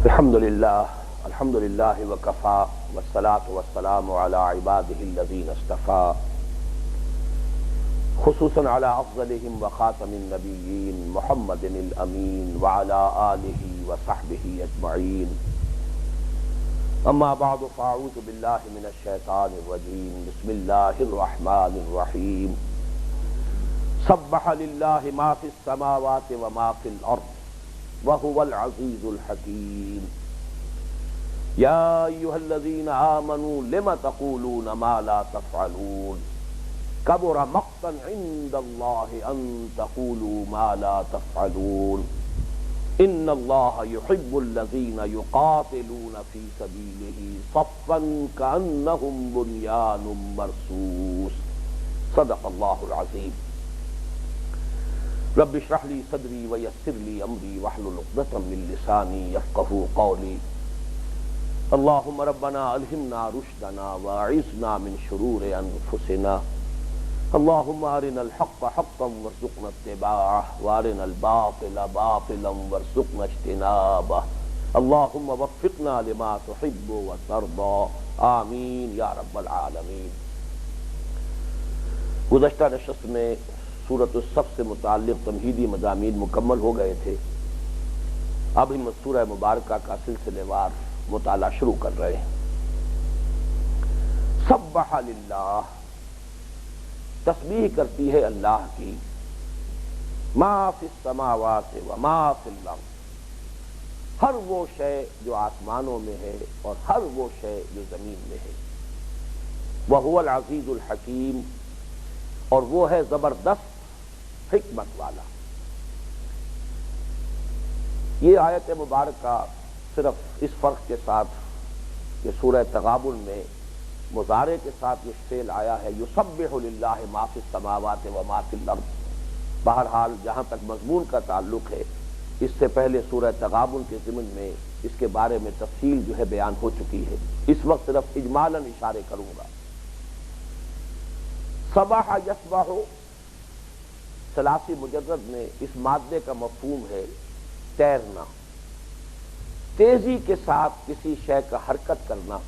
الحمد للہ وکفا والصلاة والسلام علی عباده الذین اصطفى خصوصاً علی افضلهم وخاتم النبیین محمد الامین وعلی آلہ وصحبہ اجمعین اما بعد فاعوذ باللہ من الشیطان الرجیم بسم اللہ الرحمن الرحیم سبح للہ ما فی السماوات وما فی الارض وهو العزیز الحکیم یا ایھا الذین آمنوا لم تقولون ما لا تفعلون کبر مقتا عند اللہ ان تقولوا ما لا تفعلون ان اللہ یحب الذین یقاتلون فی سبیلہ صفا کأنہم بنیان مرصوص صدق اللہ العظیم رب اشرح لی صدری ویسر لی امری واحلل عقدۃ من لسانی یفقہوا قولی اللہم ربنا الہمنا رشدنا واعذنا من شرور انفسنا اللہم ارنا الحق حقا وارزقنا اتباعہ وارنا الباطل باطلا وارزقنا اجتنابہ اللہم وفقنا لما تحب وترضى آمین یا رب العالمین۔ گزشتہ نشست میں سورۃ الصف سے متعلق تمہیدی مضامین مکمل ہو گئے تھے، اب ہم سورہ مبارکہ کا سلسلے وار مطالعہ شروع کر رہے ہیں۔ سبح للہ، تسبیح کرتی ہے اللہ کی، ما فی السماوات و ما فی الارض، ہر وہ شے جو آسمانوں میں ہے اور ہر وہ شے جو زمین میں ہے، وہو العزیز الحکیم، اور وہ ہے زبردست حکمت والا۔ یہ آیت مبارکہ صرف اس فرق کے ساتھ کہ سورہ تغابن میں مضارع کے ساتھ یہ فعل آیا ہے یسبح للہ ما فی السماوات و ما فی الارض، بہرحال جہاں تک مضمون کا تعلق ہے اس سے پہلے سورہ تغابن کے ضمن میں اس کے بارے میں تفصیل جو ہے بیان ہو چکی ہے، اس وقت صرف اجمالاً اشارے کروں گا۔ سبح یسبح ثلاثی مجرد میں اس مادے کا مفہوم ہے تیرنا، تیزی کے ساتھ کسی شے کا حرکت کرنا،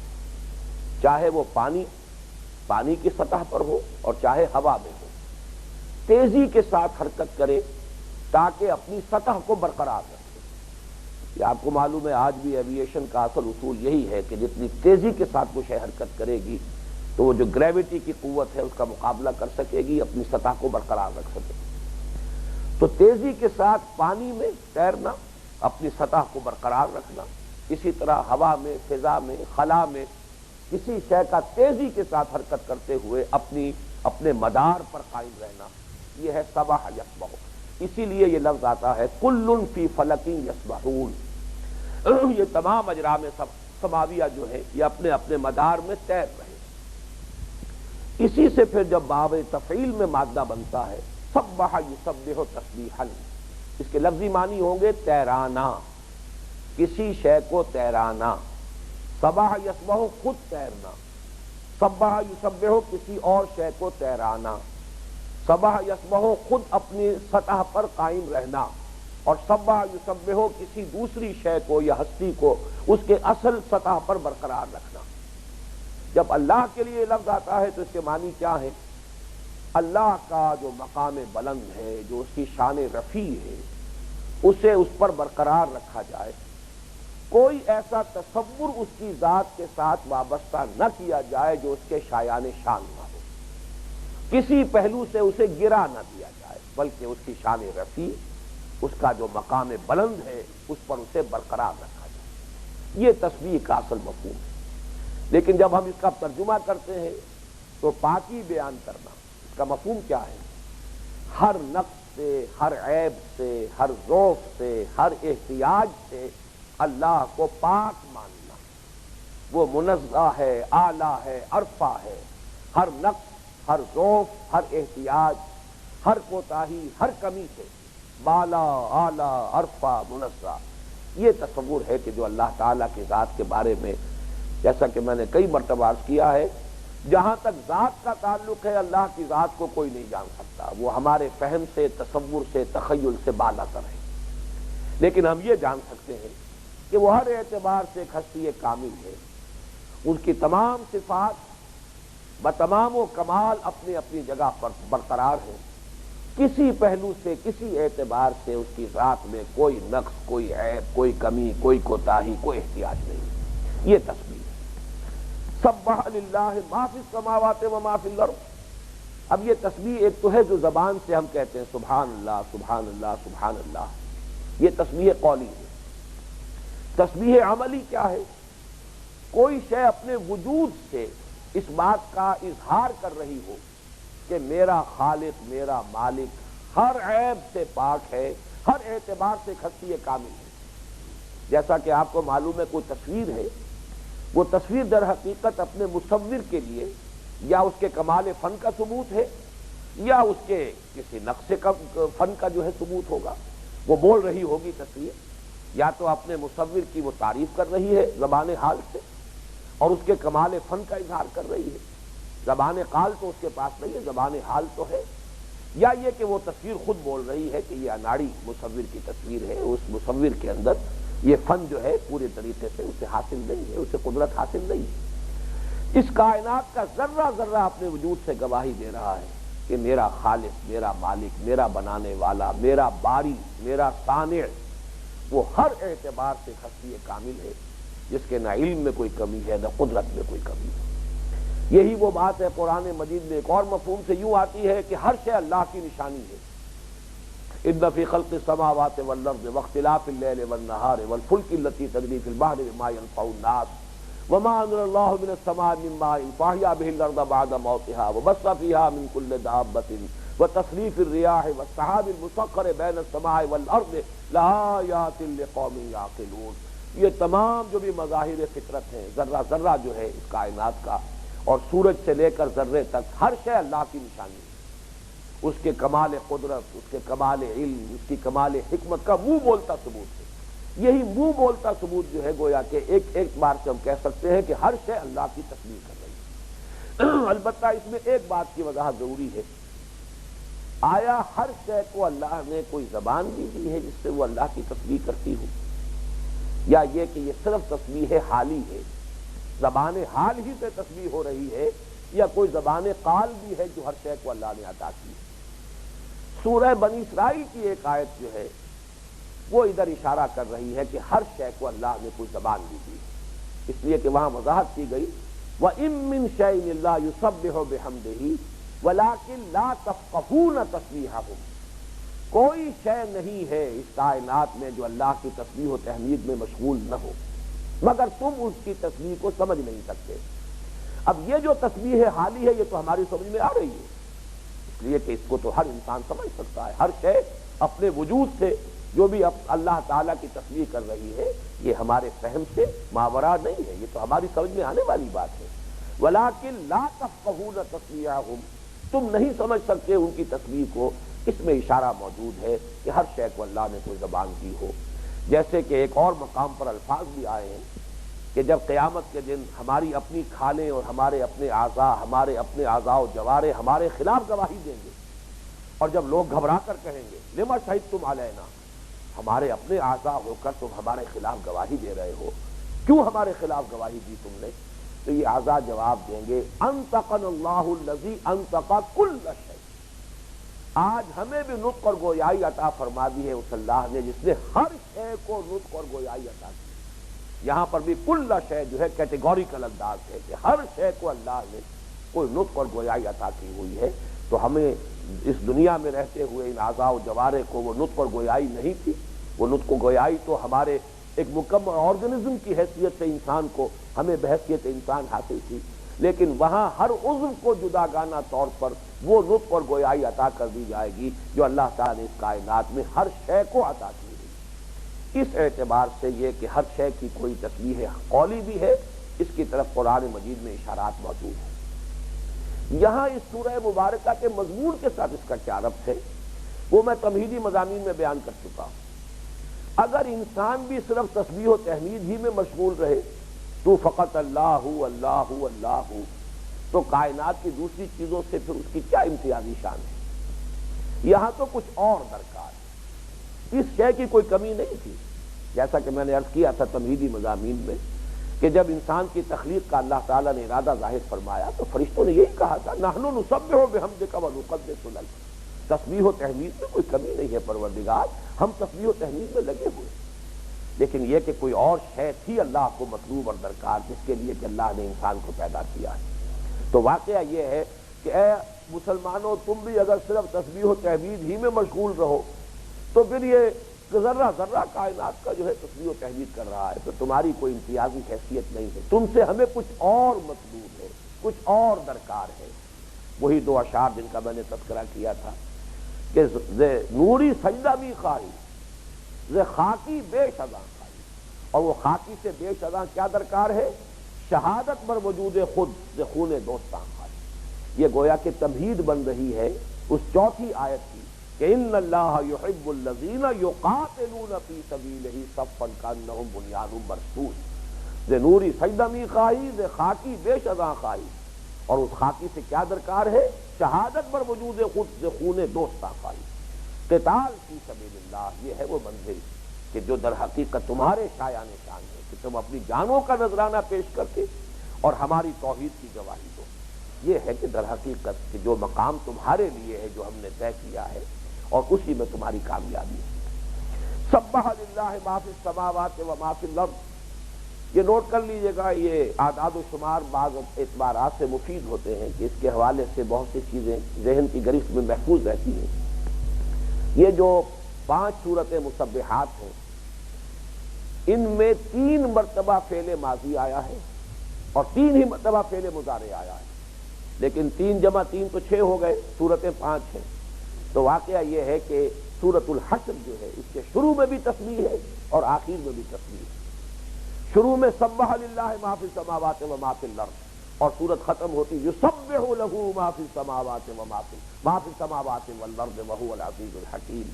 چاہے وہ پانی کی سطح پر ہو اور چاہے ہوا میں ہو، تیزی کے ساتھ حرکت کرے تاکہ اپنی سطح کو برقرار رکھے۔ یہ آپ کو معلوم ہے آج بھی ایویشن کا اصل اصول یہی ہے کہ جتنی تیزی کے ساتھ وہ شے حرکت کرے گی تو وہ جو گریوٹی کی قوت ہے اس کا مقابلہ کر سکے گی، اپنی سطح کو برقرار رکھ سکے گی۔ تو تیزی کے ساتھ پانی میں تیرنا، اپنی سطح کو برقرار رکھنا، اسی طرح ہوا میں، فضا میں، خلا میں کسی شے کا تیزی کے ساتھ حرکت کرتے ہوئے اپنے مدار پر قائم رہنا، یہ ہے سبح یسبح۔ اسی لیے یہ لفظ آتا ہے کل فی فلک یسبحون، یہ تمام اجرام سماویہ جو ہے یہ اپنے اپنے مدار میں تیر رہے۔ اسی سے پھر جب باب تفعیل میں مادہ بنتا ہے سبح یسبح تسبیحا، اس کے لفظی معنی ہوں گے تیرانا، کسی شے کو تیرانا۔ سبح یسبح خود تیرنا، سبح یسبح کسی اور شے کو تیرانا، سبح یسبح خود اپنی سطح پر قائم رہنا، اور سبح یسبح کسی دوسری شے کو یا ہستی کو اس کے اصل سطح پر برقرار رکھنا۔ جب اللہ کے لیے لفظ آتا ہے تو اس کے معنی کیا ہے؟ اللہ کا جو مقام بلند ہے، جو اس کی شان رفیع ہے، اسے اس پر برقرار رکھا جائے، کوئی ایسا تصور اس کی ذات کے ساتھ وابستہ نہ کیا جائے جو اس کے شایان شان نہ ہو، کسی پہلو سے اسے گرا نہ دیا جائے، بلکہ اس کی شان رفیع، اس کا جو مقام بلند ہے اس پر اسے برقرار رکھا جائے۔ یہ تسبیح کا اصل مفہوم ہے۔ لیکن جب ہم اس کا ترجمہ کرتے ہیں تو پاکی بیان کرنا، اس کا مفہوم کیا ہے؟ ہر نقص سے، ہر عیب سے، ہر ضعف سے، ہر احتیاج سے اللہ کو پاک ماننا، وہ منزہ ہے، اعلیٰ ہے، عرفہ ہے، ہر نقص، ہر ضعف، ہر احتیاج، ہر کوتاہی، ہر کمی سے بالا، اعلیٰ، عرفہ، منزہ۔ یہ تصور ہے کہ جو اللہ تعالیٰ کی ذات کے بارے میں، جیسا کہ میں نے کئی مرتبہ عرض کیا ہے، جہاں تک ذات کا تعلق ہے اللہ کی ذات کو کوئی نہیں جان سکتا، وہ ہمارے فہم سے، تصور سے، تخیل سے بالا تر ہے۔ لیکن ہم یہ جان سکتے ہیں کہ وہ ہر اعتبار سے ایک ہستی کامل ہے، اس کی تمام صفات بتمام و کمال اپنی اپنی جگہ پر برقرار ہیں، کسی پہلو سے کسی اعتبار سے اس کی ذات میں کوئی نقص، کوئی عیب، کوئی کمی، کوئی کوتاہی، کوئی احتیاج نہیں۔ یہ تسبیح ہے۔ سبح للہ ما فی السماوات و ما فی الارض۔ اب یہ تسبیح ایک تو ہے جو زبان سے ہم کہتے ہیں سبحان اللہ سبحان اللہ سبحان اللہ، یہ تسبیح قولی ہے۔ تسبیح عملی کیا ہے؟ کوئی شے اپنے وجود سے اس بات کا اظہار کر رہی ہو کہ میرا خالق، میرا مالک ہر عیب سے پاک ہے، ہر اعتبار سے ہستی کامل ہے۔ جیسا کہ آپ کو معلوم ہے کوئی تصویر ہے، وہ تصویر در حقیقت اپنے مصور کے لیے یا اس کے کمال فن کا ثبوت ہے یا اس کے کسی نقش فن کا جو ہے ثبوت ہوگا۔ وہ بول رہی ہوگی تصویر، یا تو اپنے مصور کی وہ تعریف کر رہی ہے زبان حال سے اور اس کے کمال فن کا اظہار کر رہی ہے، زبان قال تو اس کے پاس نہیں ہے، زبان حال تو ہے، یا یہ کہ وہ تصویر خود بول رہی ہے کہ یہ اناڑی مصور کی تصویر ہے، اس مصور کے اندر یہ فن جو ہے پورے طریقے سے اسے حاصل نہیں ہے، اسے قدرت حاصل نہیں ہے۔ اس کائنات کا ذرہ ذرہ اپنے وجود سے گواہی دے رہا ہے کہ میرا خالق، میرا مالک، میرا بنانے والا، میرا باری، میرا صانع، وہ ہر اعتبار سے ہستی کامل ہے، جس کے نہ علم میں کوئی کمی ہے نہ قدرت میں کوئی کمی ہے۔ یہی وہ بات ہے قرآن مجید میں ایک اور مفہوم سے یوں آتی ہے کہ ہر شے اللہ کی نشانی ہے۔ ان فی خلق السماوات والارض واختلاف اللیل والنہار والفلک التی تجری فی البحر بما ينفع الناس وما انزل الله من السماء من ماء فاحیا به الارض بعد موتها وبث فيها من كل دابة وتصریف الرياح والسحاب المسخر بین السماء والارض لآیات لقوم یعقلون۔ یہ تمام جو بھی مظاہر فطرت ہیں، ذرہ ذرہ جو ہے اس کائنات کا، اور سورج سے لے کر ذرے تک ہر شے اللہ کی نشانی ہے، اس کے کمال قدرت، اس کے کمال علم، اس کی کمال حکمت کا منہ بولتا ثبوت ہے۔ یہی منہ بولتا ثبوت جو ہے گویا کہ ایک بار سے ہم کہہ سکتے ہیں کہ ہر شے اللہ کی تسبیح کر رہی ہے۔ البتہ اس میں ایک بات کی وضاحت ضروری ہے، آیا ہر شے کو اللہ نے کوئی زبان دی ہوئی ہے جس سے وہ اللہ کی تسبیح کرتی ہو، یا یہ کہ یہ صرف تسبیح حالی ہے، زبان حال ہی سے تسبیح ہو رہی ہے، یا کوئی زبان قال بھی ہے جو ہر شے کو اللہ نے عطا کی ہے؟ سورہ بنی اسرائیل کی ایک آیت جو ہے وہ ادھر اشارہ کر رہی ہے کہ ہر شے کو اللہ نے کوئی زبان دی ہے، اس لیے کہ وہاں وضاحت کی گئی وَإِن مِّن شَيْءٍ إِلَّا يُسَبِّحُ بِحَمْدِهِ وَلَٰكِن لَّا تَفْقَهُونَ تَسْبِيحَهُمْ۔ کوئی شے نہیں ہے اس کائنات میں جو اللہ کی تسبیح و تحمید میں مشغول نہ ہو، مگر تم اس کی تسبیح کو سمجھ نہیں سکتے۔ اب یہ جو تسبیح حالی ہے یہ تو ہماری سمجھ میں آ رہی ہے، اس لیے کہ اس کو تو ہر انسان سمجھ سکتا ہے، ہر شے اپنے وجود سے جو بھی اللہ تعالیٰ کی تسبیح کر رہی ہے یہ ہمارے فہم سے ماورا نہیں ہے، یہ تو ہماری سمجھ میں آنے والی بات ہے۔ وَلَٰكِن لَّا تَفْقَهُونَ تَسْبِيحَهُمْ، تم نہیں سمجھ سکتے ان کی تسبیح کو۔ اس میں اشارہ موجود ہے کہ ہر شے کو اللہ نے کوئی زبان دی ہو، جیسے کہ ایک اور مقام پر الفاظ بھی آئے ہیں کہ جب قیامت کے دن ہماری اپنی کھالیں اور ہمارے اپنے اعضاء و جوارے ہمارے خلاف گواہی دیں گے، اور جب لوگ گھبرا کر کہیں گے لما شہدتم علینا، ہمارے اپنے اعضاء ہو کر تم ہمارے خلاف گواہی دے رہے ہو، کیوں ہمارے خلاف گواہی دی تم نے؟ تو یہ اعضاء جواب دیں گے انطقنا اللہ الذی انطق کل شیء، آج ہمیں بھی نطق اور گویائی عطا فرما دی ہے اس اللہ نے جس نے ہر شے کو نطق اور گویائی عطا کی۔ یہاں پر بھی کل شے جو ہے کیٹیگوریکل انداز ہے کہ ہر شے کو اللہ نے کوئی نطق اور گویائی عطا کی ہوئی ہے، تو ہمیں اس دنیا میں رہتے ہوئے ان اعضاء و جوارے کو وہ نطق اور گویائی نہیں تھی، وہ نطق و گویائی تو ہمارے ایک مکمل آرگنزم کی حیثیت سے انسان کو ہمیں بحیثیت انسان حاصل تھی، لیکن وہاں ہر عضو کو جداگانہ طور پر وہ نطق اور گویائی عطا کر دی جائے گی جو اللہ تعالیٰ نے اس کائنات میں ہر شے کو عطا کی ہوئی۔ اس اعتبار سے یہ کہ ہر شے کی کوئی تسبیح قولی بھی ہے، اس کی طرف قرآن مجید میں اشارات موجود ہیں۔ یہاں اس سورہ مبارکہ کے مضمون کے ساتھ اس کا کیا ربط ہے وہ میں تمہیدی مضامین میں بیان کر چکا ہوں۔ اگر انسان بھی صرف تسبیح و تحمید ہی میں مشغول رہے تو فقط اللہ اللہ اللہ، تو کائنات کی دوسری چیزوں سے پھر اس کی کیا امتیازی شان ہے؟ یہاں تو کچھ اور درکار ہے۔ اس شے کی کوئی کمی نہیں تھی، جیسا کہ میں نے عرض کیا تھا تمہیدی مضامین میں کہ جب انسان کی تخلیق کا اللہ تعالیٰ نے ارادہ ظاہر فرمایا تو فرشتوں نے یہی کہا تھا نحن نسبح بحمدک ونقدس لک، تسبیح و تحمید میں کوئی کمی نہیں ہے پروردگار، ہم تسبیح و تحمید میں لگے ہوئے، لیکن یہ کہ کوئی اور شے تھی اللہ کو مطلوب اور درکار جس کے لیے کہ اللہ نے انسان کو پیدا کیا ہے۔ تو واقعہ یہ ہے کہ اے مسلمانوں تم بھی اگر صرف تسبیح و تحمید ہی میں مشغول رہو تو پھر یہ ذرہ ذرہ کائنات کا جو ہے تسبیح و تحمید کر رہا ہے، تو تمہاری کوئی امتیازی حیثیت نہیں ہے، تم سے ہمیں کچھ اور مطلوب ہے، کچھ اور درکار ہے۔ وہی دو اشعار جن کا میں نے تذکرہ کیا تھا کہ نوری سجدہ بھی خواہی ز خاکی بے شذاں خواہی، اور وہ خاکی سے بے شذاں کیا درکار ہے؟ شہادت بر وجود خود ز خون دوستاں خواہی۔ یہ گویا کہ تمہید بن رہی ہے اس چوتھی آیت کی کہ ان اللہ یحب الذین یقاتلون فی سبیلہ صفا کانہم بنیان مرصوص، ز نوری سجدہ می خواہی ز خاکی بے شذاں خواہی، اور اس خاکی سے کیا درکار ہے؟ شہادت بر وجود خود ز خون دوستاں خواہی۔ قتال فی سبیل اللہ، یہ ہے وہ منزل کہ جو در حقیقت تمہارے شایان شان ہے کہ تم اپنی جانوں کا نذرانہ پیش کر کے اور ہماری توحید کی گواہی دو۔ یہ ہے کہ در حقیقت کہ جو مقام تمہارے لیے ہے، جو ہم نے طے کیا ہے، اور اسی میں تمہاری کامیابی ہے۔ سبح للہ ما فی السماوات و ما فی الارض، یہ نوٹ کر لیجئے گا، یہ اعداد و شمار بعض اعتبارات سے مفید ہوتے ہیں کہ اس کے حوالے سے بہت سی چیزیں ذہن کی گرفت میں محفوظ رہتی ہیں۔ یہ جو 5 صورتیں مسبحات ہیں ان میں 3 مرتبہ فعل ماضی آیا ہے اور 3 ہی مرتبہ فعل مضارع آیا ہے، لیکن 3 جمع 3 تو 6 ہو گئے، صورتیں 5 ہیں۔ تو واقعہ یہ ہے کہ سورۃ الحشر جو ہے اس کے شروع میں بھی تسبیح ہے اور آخر میں بھی تسبیح ہے۔ شروع میں سبح للہ ما فی السماوات و ما فی الارض، اور سورت ختم ہوتی یسبح لہ ما فی السماوات و ما فی السماوات والارض وہو العزیز الحکیم۔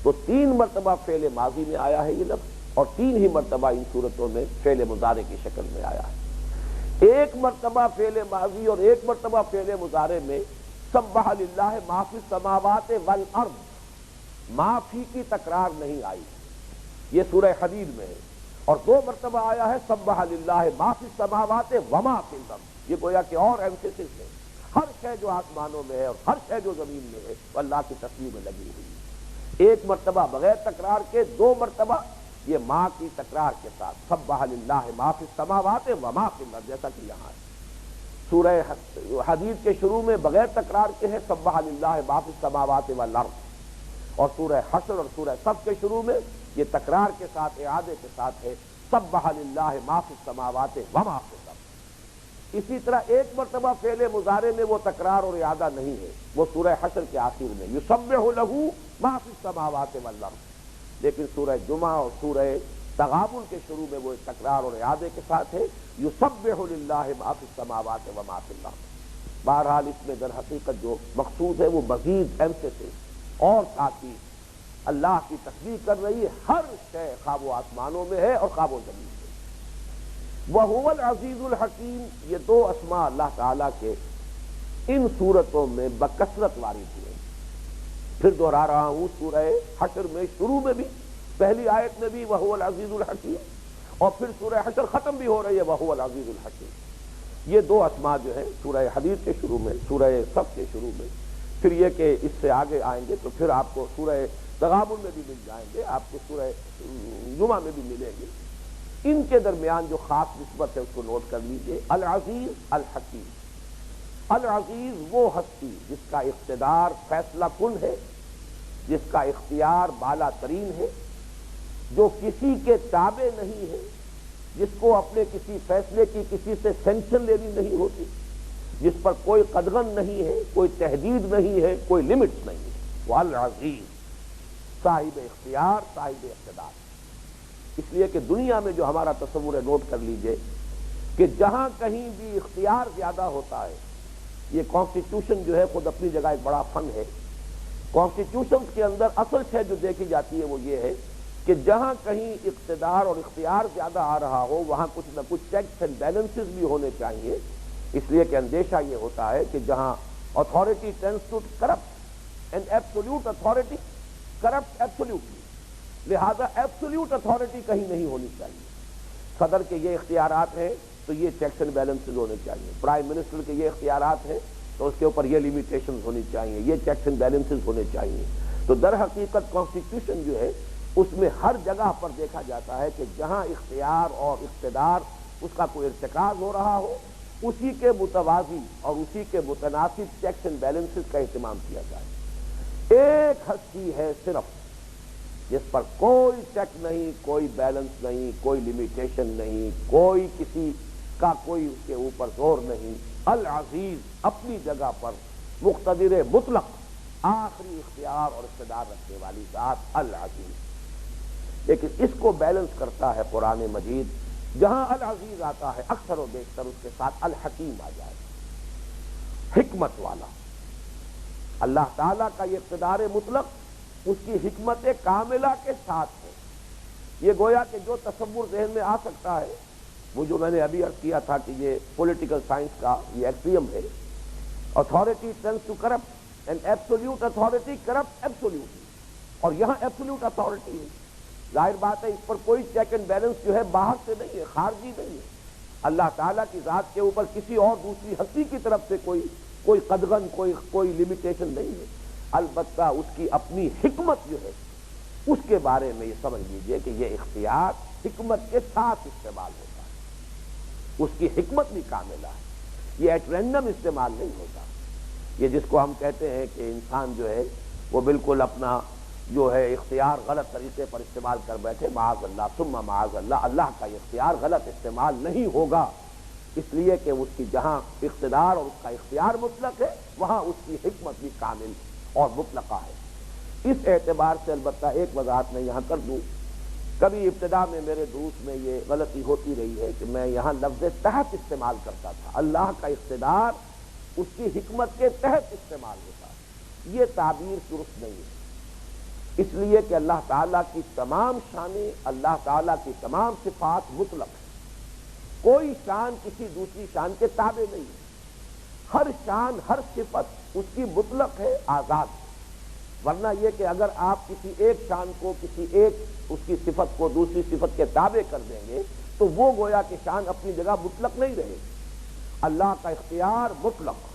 تو 3 مرتبہ فعل ماضی میں آیا ہے یہ لفظ، اور 3 ہی مرتبہ ان صورتوں میں فعل مضارع کی شکل میں آیا ہے۔ 1 مرتبہ فعل ماضی اور 1 مرتبہ فعل مضارع میں سبح للہ ما فی السماوات والارض، ما فی کی تکرار نہیں آئی، یہ سورہ حدید میں ہے، اور 2 مرتبہ آیا ہے سبح للہ ما فی السماوات وما فی الارض، یہ گویا کہ اور ایمفیسس ہے، ہر شے جو آسمانوں میں ہے اور ہر شے جو زمین میں ہے وہ اللہ کی تسبیح میں لگی ہوئی ہے۔ 1 مرتبہ بغیر تکرار کے، 2 مرتبہ یہ ما کی تکرار کے ساتھ سبح للہ ما فی السماوات وما فی الارض، جیسا کہ یہاں ہے۔ سورہ حدید کے شروع میں بغیر تکرار کے ہے سبح للہ ما فی السماوات والارض، اور سورہ حشر اور سورہ صف کے شروع میں یہ تکرار کے ساتھ، اعادے کے ساتھ ہے سبح للہ ما فی السماوات وما فی الارض۔ اسی طرح 1 مرتبہ فعل مضارع میں وہ تکرار اور اعادہ نہیں ہے، وہ سورہ حشر کے آخر میں یسبح لہ ما فی السماوات والارض، لیکن سورہ جمعہ اور سورہ تغابن کے شروع میں وہ تکرار اور اعادے کے ساتھ ہے یسبح للہ ما فی السماوات وما فی الارض۔ بہرحال اس میں در حقیقت جو مقصود ہے وہ مزید ایمفیسس اور تاکید، اللہ کی تسبیح کر رہی ہے ہر شے، خواہ وہ آسمانوں میں ہے اور خواہ وہ زمین میں۔ وَهُوَ الْعَزِيزُ الْحَكِيمُ، یہ 2 اسماء اللہ تعالیٰ کے ان صورتوں میں بکثرت وارد ہوئے۔ پھر دوہرا رہا ہوں، سورہ حشر میں شروع میں بھی، پہلی آیت میں بھی وَهُوَ الْعَزِيزُ الْحَكِيمُ، اور پھر سورہ حشر ختم بھی ہو رہی ہے وَهُوَ الْعَزِيزُ الْحَكِيمُ۔ یہ 2 اسماء جو ہیں سورہ حدید کے شروع میں، سورہ صف کے شروع میں، پھر یہ کہ اس سے آگے آئیں گے تو پھر آپ کو سورہ تغابن میں بھی مل جائیں گے، آپ کو سورہ جمعہ میں بھی ملیں گے۔ ان کے درمیان جو خاص نسبت ہے اس کو نوٹ کر لیجئے، العزیز الحکیم۔ العزیز وہ ہستی جس کا اقتدار فیصلہ کن ہے، جس کا اختیار بالا ترین ہے، جو کسی کے تابع نہیں ہے، جس کو اپنے کسی فیصلے کی کسی سے سینکشن لینی نہیں ہوتی، جس پر کوئی قدغن نہیں ہے، کوئی تحدید نہیں ہے، کوئی لمٹس نہیں ہے، وہ العزیز، صاحب اختیار، صاحب اقتدار۔ اس لیے کہ دنیا میں جو ہمارا تصور ہے، نوٹ کر لیجئے کہ جہاں کہیں بھی اختیار زیادہ ہوتا ہے، یہ کانسٹیٹیوشن جو ہے خود اپنی جگہ ایک بڑا فن ہے۔ کانسٹیٹیوشن کے اندر اصل شے جو دیکھی جاتی ہے وہ یہ ہے کہ جہاں کہیں اقتدار اور اختیار زیادہ آ رہا ہو وہاں کچھ نہ کچھ چیکس اینڈ بیلنسز بھی ہونے چاہیے، اس لیے کہ اندیشہ یہ ہوتا ہے کہ جہاں authority tends to corrupt and absolute authority corrupts absolutely، لہذا ایبسولوٹ اتھارٹی کہیں نہیں ہونی چاہیے. صدر کے یہ اختیارات ہیں تو یہ چیکس اینڈ بیلنسز ہونے چاہیے. پرائم منسٹر کے یہ اختیارات ہیں تو اس کے اوپر یہ لیمیٹیشنز ہونی چاہیے, یہ چیکس اینڈ بیلنسز ہونے چاہیے. تو در حقیقت کانسٹیٹیوشن جو ہے اس میں ہر جگہ پر دیکھا جاتا ہے کہ جہاں اختیار اور اقتدار اس کا کوئی ارتکاز ہو رہا ہو, اسی کے متوازی اور اسی کے متناسب چیکس اینڈ بیلنسز کا اہتمام کیا جائے. ایک ہستی ہے صرف جس پر کوئی چیک نہیں, کوئی بیلنس نہیں, کوئی لیمیٹیشن نہیں, کوئی کسی کا کوئی اس کے اوپر زور نہیں. العزیز, اپنی جگہ پر مقتدر مطلق, آخری اختیار اور اقتدار رکھنے والی ذات العزیز. لیکن اس کو بیلنس کرتا ہے قرآن مجید. جہاں العزیز آتا ہے اکثر و بیشتر اس کے ساتھ الحکیم آ جائے, حکمت والا. اللہ تعالیٰ کا یہ اقتدار مطلق اس کی حکمت کاملہ کے ساتھ ہے. یہ گویا کہ جو تصور ذہن میں آ سکتا ہے, وہ جو میں نے ابھی عرض کیا تھا کہ یہ پولیٹیکل سائنس کا یہ ایکسیوم ہے, authority tends to corrupt and absolute authority corrupt absolutely. اور یہاں ایبسولوٹ اتھارٹی ہے. ظاہر بات ہے اس پر کوئی چیک اینڈ بیلنس جو ہے باہر سے نہیں ہے, خارجی نہیں ہے. اللہ تعالیٰ کی ذات کے اوپر کسی اور دوسری ہستی کی طرف سے کوئی قدغن, کوئی لمیٹیشن نہیں ہے. البتہ اس کی اپنی حکمت جو ہے اس کے بارے میں یہ سمجھ لیجئے کہ یہ اختیار حکمت کے ساتھ استعمال ہوتا ہے. اس کی حکمت بھی کاملہ ہے, یہ ایٹ رینڈم استعمال نہیں ہوتا. یہ جس کو ہم کہتے ہیں کہ انسان جو ہے وہ بالکل اپنا جو ہے اختیار غلط طریقے پر استعمال کر بیٹھے, معاذ اللہ ثم معاذ اللہ. اللہ کا یہ اختیار غلط استعمال نہیں ہوگا, اس لیے کہ اس کی جہاں اقتدار اور اس کا اختیار مطلق ہے وہاں اس کی حکمت بھی کامل اور مطلقہ ہے. اس اعتبار سے البتہ ایک وضاحت میں یہاں کر دوں. کبھی ابتدا میں میرے دروس میں یہ غلطی ہوتی رہی ہے کہ میں یہاں لفظ تحت استعمال کرتا تھا. اللہ کا اقتدار اس کی حکمت کے تحت استعمال ہوتا ہے. یہ تعبیر درست نہیں ہے, اس لیے کہ اللہ تعالیٰ کی تمام شانیں, اللہ تعالیٰ کی تمام صفات مطلق ہیں. کوئی شان کسی دوسری شان کے تابع نہیں ہے. ہر شان, ہر صفت اس کی مطلق ہے, آزاد ہے. ورنہ یہ کہ اگر آپ کسی ایک شان کو, کسی ایک اس کی صفت کو دوسری صفت کے تابع کر دیں گے تو وہ گویا کہ شان اپنی جگہ مطلق نہیں رہے گی. اللہ کا اختیار مطلق,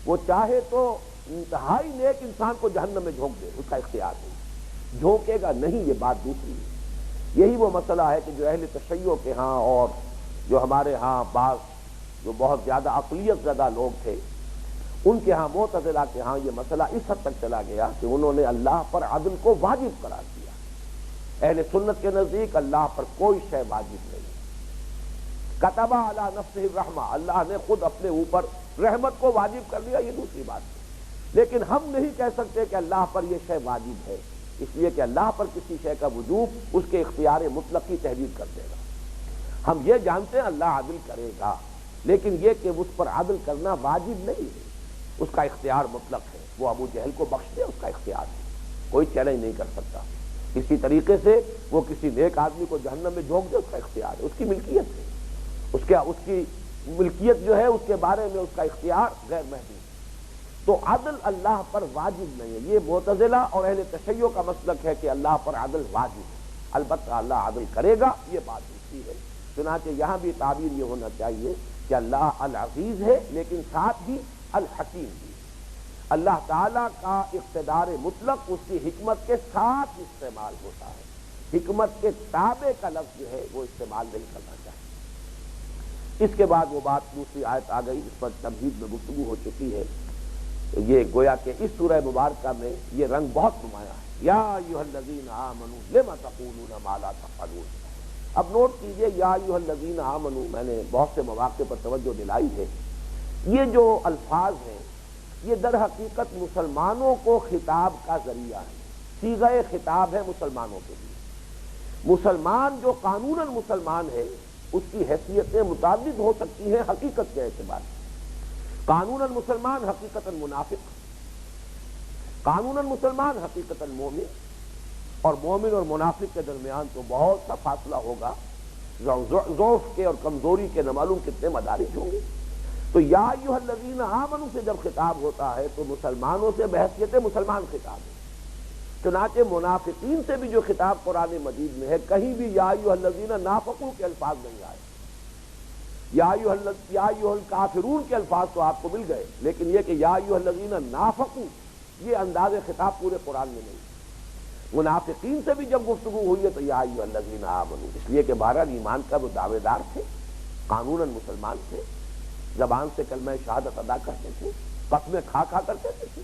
وہ چاہے تو انتہائی نیک انسان کو جہنم میں جھونک دے, اس کا اختیار نہیں. جھونکے گا نہیں, یہ بات دوسری ہے. یہی وہ مسئلہ ہے کہ جو اہل تشیع کے ہاں اور جو ہمارے ہاں بعض جو بہت زیادہ عقلیت زدہ لوگ تھے, ان کے ہاں معتزلہ کے ہاں یہ مسئلہ اس حد تک چلا گیا کہ انہوں نے اللہ پر عدل کو واجب قرار دیا. اہل سنت کے نزدیک اللہ پر کوئی شے واجب نہیں. کتب علی نفسہ الرحمہ, اللہ نے خود اپنے اوپر رحمت کو واجب کر دیا, یہ دوسری بات ہے. لیکن ہم نہیں کہہ سکتے کہ اللہ پر یہ شے واجب ہے, اس لیے کہ اللہ پر کسی شے کا وجوب اس کے اختیار مطلق کی تحدید کر دے گا. ہم یہ جانتے ہیں اللہ عدل کرے گا, لیکن یہ کہ اس پر عدل کرنا واجب نہیں ہے, اس کا اختیار مطلق ہے. وہ ابو جہل کو بخش دے, اس کا اختیار ہے, کوئی چیلنج نہیں کر سکتا. اسی طریقے سے وہ کسی نیک آدمی کو جہنم میں جھونک دے, اس کا اختیار ہے, اس کی ملکیت ہے. اس کی ملکیت جو ہے اس کے بارے میں اس کا اختیار غیر محدود. تو عدل اللہ پر واجب نہیں ہے. یہ معتزلہ اور اہل تشیع کا مسلک ہے کہ اللہ پر عدل واجب ہے. البتہ اللہ عدل کرے گا, یہ بات دوسری ہے. چنانچہ یہاں بھی تعبیر یہ ہونا چاہیے کہ اللہ العزیز ہے لیکن ساتھ ہی الحکیم بھی. اللہ تعالیٰ کا اقتدار مطلق اس کی حکمت کے ساتھ استعمال ہوتا ہے. حکمت کے تابع کا لفظ جو ہے وہ استعمال نہیں کرنا چاہیے. اس کے بعد وہ بات دوسری آیت آ گئی, اس پر تمہید میں گفتگو ہو چکی ہے. یہ گویا کہ اس سورہ مبارکہ میں یہ رنگ بہت نمایاں ہے. یا ایھا الذین آمنوا لم تقولون ما لا تفعلون. اب نوٹ کیجئے, یا ایھا الذین آمنوا, میں نے بہت سے مواقع پر توجہ دلائی ہے. یہ جو الفاظ ہیں یہ در حقیقت مسلمانوں کو خطاب کا ذریعہ ہے, صیغہ خطاب ہے مسلمانوں کے لیے. مسلمان جو قانوناً مسلمان ہے اس کی حیثیتیں متعدد ہو سکتی ہیں حقیقت کے اعتبار سے. قانوناً مسلمان, حقیقتاً منافق. قانوناً مسلمان, حقیقتاً مومن. اور مومن اور منافق کے درمیان تو بہت سا فاصلہ ہوگا. ضعف کے اور کمزوری کے نہ معلوم کتنے مدارج ہوں گے. تو یا ایھا الذین آمنوا سے جب خطاب ہوتا ہے تو مسلمانوں سے بحیثیت مسلمان خطاب ہے. چنانچہ منافقین سے بھی جو خطاب قرآن مجید میں ہے کہیں بھی یا ایھا الذین نافقوا کے الفاظ نہیں آئے. یا ایھا الکافرون کے الفاظ تو آپ کو مل گئے، لیکن یہ کہ یا ایھا الذین نافقوا یہ انداز خطاب پورے قرآن میں نہیں. منافقین سے بھی جب گفتگو ہوئی ہے تو یا ایھا الذین آمنوا، اس لیے کہ بہرحال ایمان کا وہ دعوے دار تھے، قانوناً مسلمان تھے، زبان سے کلمہ شہادت ادا کرتے تھے، قسمیں کھا کر کہتے تھے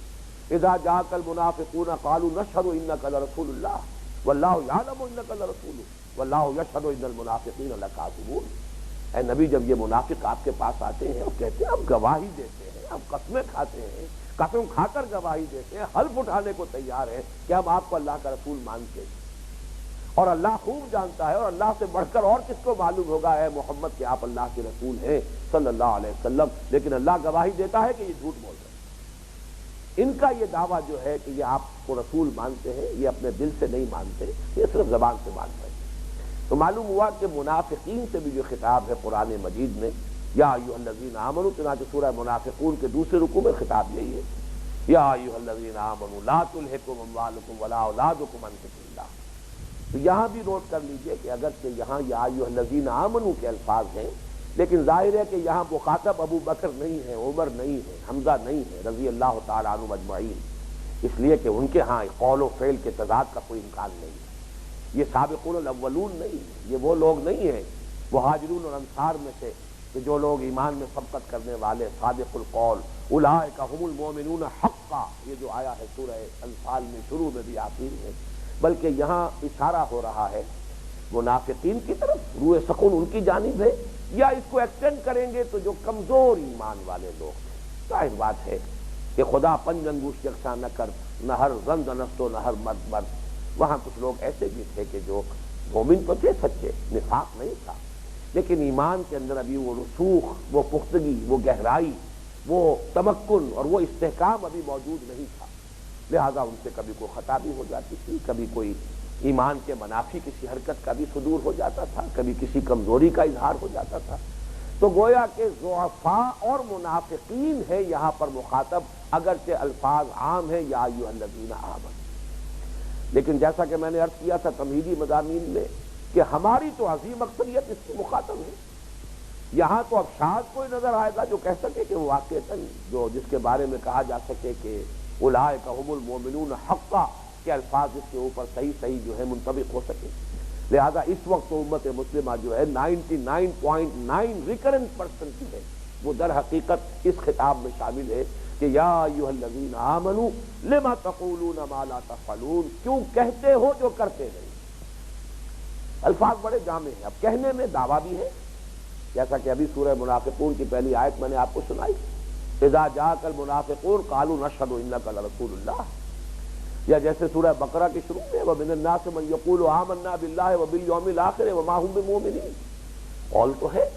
اذا جاءک المنافقون قالوا نشهد انک لرسول اللہ واللہ یعلم انک لرسولہ واللہ یشهد ان المنافقین لکاذبون. اے نبی، جب یہ منافق آپ کے پاس آتے ہیں اور کہتے ہیں ہم گواہی دیتے ہیں، ہم قسمیں کھاتے ہیں، قسم کھا کر گواہی دیتے ہیں، حلف اٹھانے کو تیار ہیں کہ ہم آپ کو اللہ کا رسول مانتے ہیں، اور اللہ خوب جانتا ہے اور اللہ سے بڑھ کر اور کس کو معلوم ہوگا اے محمد کہ آپ اللہ کے رسول ہیں صلی اللہ علیہ وسلم، لیکن اللہ گواہی دیتا ہے کہ یہ جھوٹ بول رہے ہیں. ان کا یہ دعویٰ جو ہے کہ یہ آپ کو رسول مانتے ہیں، یہ اپنے دل سے نہیں مانتے، یہ صرف زبان سے مانتے ہیں. تو معلوم ہوا کہ منافقین سے بھی جو خطاب ہے قرآن مجید میں یا ایھا الذین آمنوا، چنانچہ سورہ منافقون کے دوسرے رکوع میں خطاب یہی ہے یا ایھا الذین آمنوا لا تلھکم اموالکم ولا اولادکم عن ذکر اللہ. تو یہاں بھی نوٹ کر لیجئے کہ اگرچہ یہاں یا ایھا الذین آمنوا کے الفاظ ہیں، لیکن ظاہر ہے کہ یہاں مخاطب ابو بکر نہیں ہے، عمر نہیں ہے، حمزہ نہیں ہے رضی اللہ تعالیٰ عنہم اجمعین، اس لیے کہ ان کے ہاں قول و فعل کے تضاد کا کوئی امکان نہیں ہے. یہ سابقون الاولون نہیں ہے، یہ وہ لوگ نہیں ہیں مہاجرون اور انصار میں سے کہ جو لوگ ایمان میں سبقت کرنے والے صادق القول اولئک هم المؤمنون حقا، یہ جو آیا ہے سورہ انفال میں شروع میں بھی آخر ہے، بلکہ یہاں اشارہ ہو رہا ہے منافقین کی طرف، روح سکون ان کی جانب ہے، یا اس کو ایکسٹینڈ کریں گے تو جو کمزور ایمان والے لوگ ہیں. ظاہر بات ہے کہ خدا پنج انگوش یکساں نہ کر، نہ ہر زند نست و نہ ہر مرد مرد. وہاں کچھ لوگ ایسے بھی تھے کہ جو مومن تو تھے سچے، نفاق نہیں تھا، لیکن ایمان کے اندر ابھی وہ رسوخ، وہ پختگی، وہ گہرائی، وہ تمکن اور وہ استحکام ابھی موجود نہیں تھا. لہذا ان سے کبھی کوئی خطا بھی ہو جاتی تھی، کبھی کوئی ایمان کے منافی کسی حرکت کا بھی صدور ہو جاتا تھا، کبھی کسی کمزوری کا اظہار ہو جاتا تھا. تو گویا کہ ضعفاء اور منافقین ہے یہاں پر مخاطب، اگرچہ الفاظ عام ہیں یا ایھا الذین آمنوا. لیکن جیسا کہ میں نے عرض کیا تھا تمہیدی مضامین میں کہ ہماری تو عظیم اکثریت اس کی مخاطب ہے. یہاں تو اب شاید کوئی نظر آئے گا جو کہہ سکے کہ واقعتاً جو جس کے بارے میں کہا جا سکے کہ اولئک هم المؤمنون حقا کے الفاظ اس کے اوپر صحیح جو ہے منطبق ہو سکے. لہذا اس وقت تو امت مسلمہ جو ہے 99.9 ریکرنٹ پرسنٹ ہے وہ در حقیقت اس خطاب میں شامل ہے کہ یا ایھا الذین آمنوا لما تقولون ما لا تفعلون، کیوں کہتے ہو جو کرتے نہیں. الفاظ بڑے جامع ہیں. اب کہنے میں دعویٰ بھی ہے، جیسا کہ ابھی سورہ منافقون کی پہلی آیت میں نے آپ کو سنائی اذا جاءک المنافقون قالوا نشهد انک لرسول اللہ، یا جیسے سورہ بقرہ کے شروع میں وَمِنَ النَّاسِ مَن يَقُولُ آمَنَّا بِاللَّهِ وَبِالْيَوْمِ الْآخِرِ وَمَا هُم بِمُؤْمِنِينَ. قول تو ہے،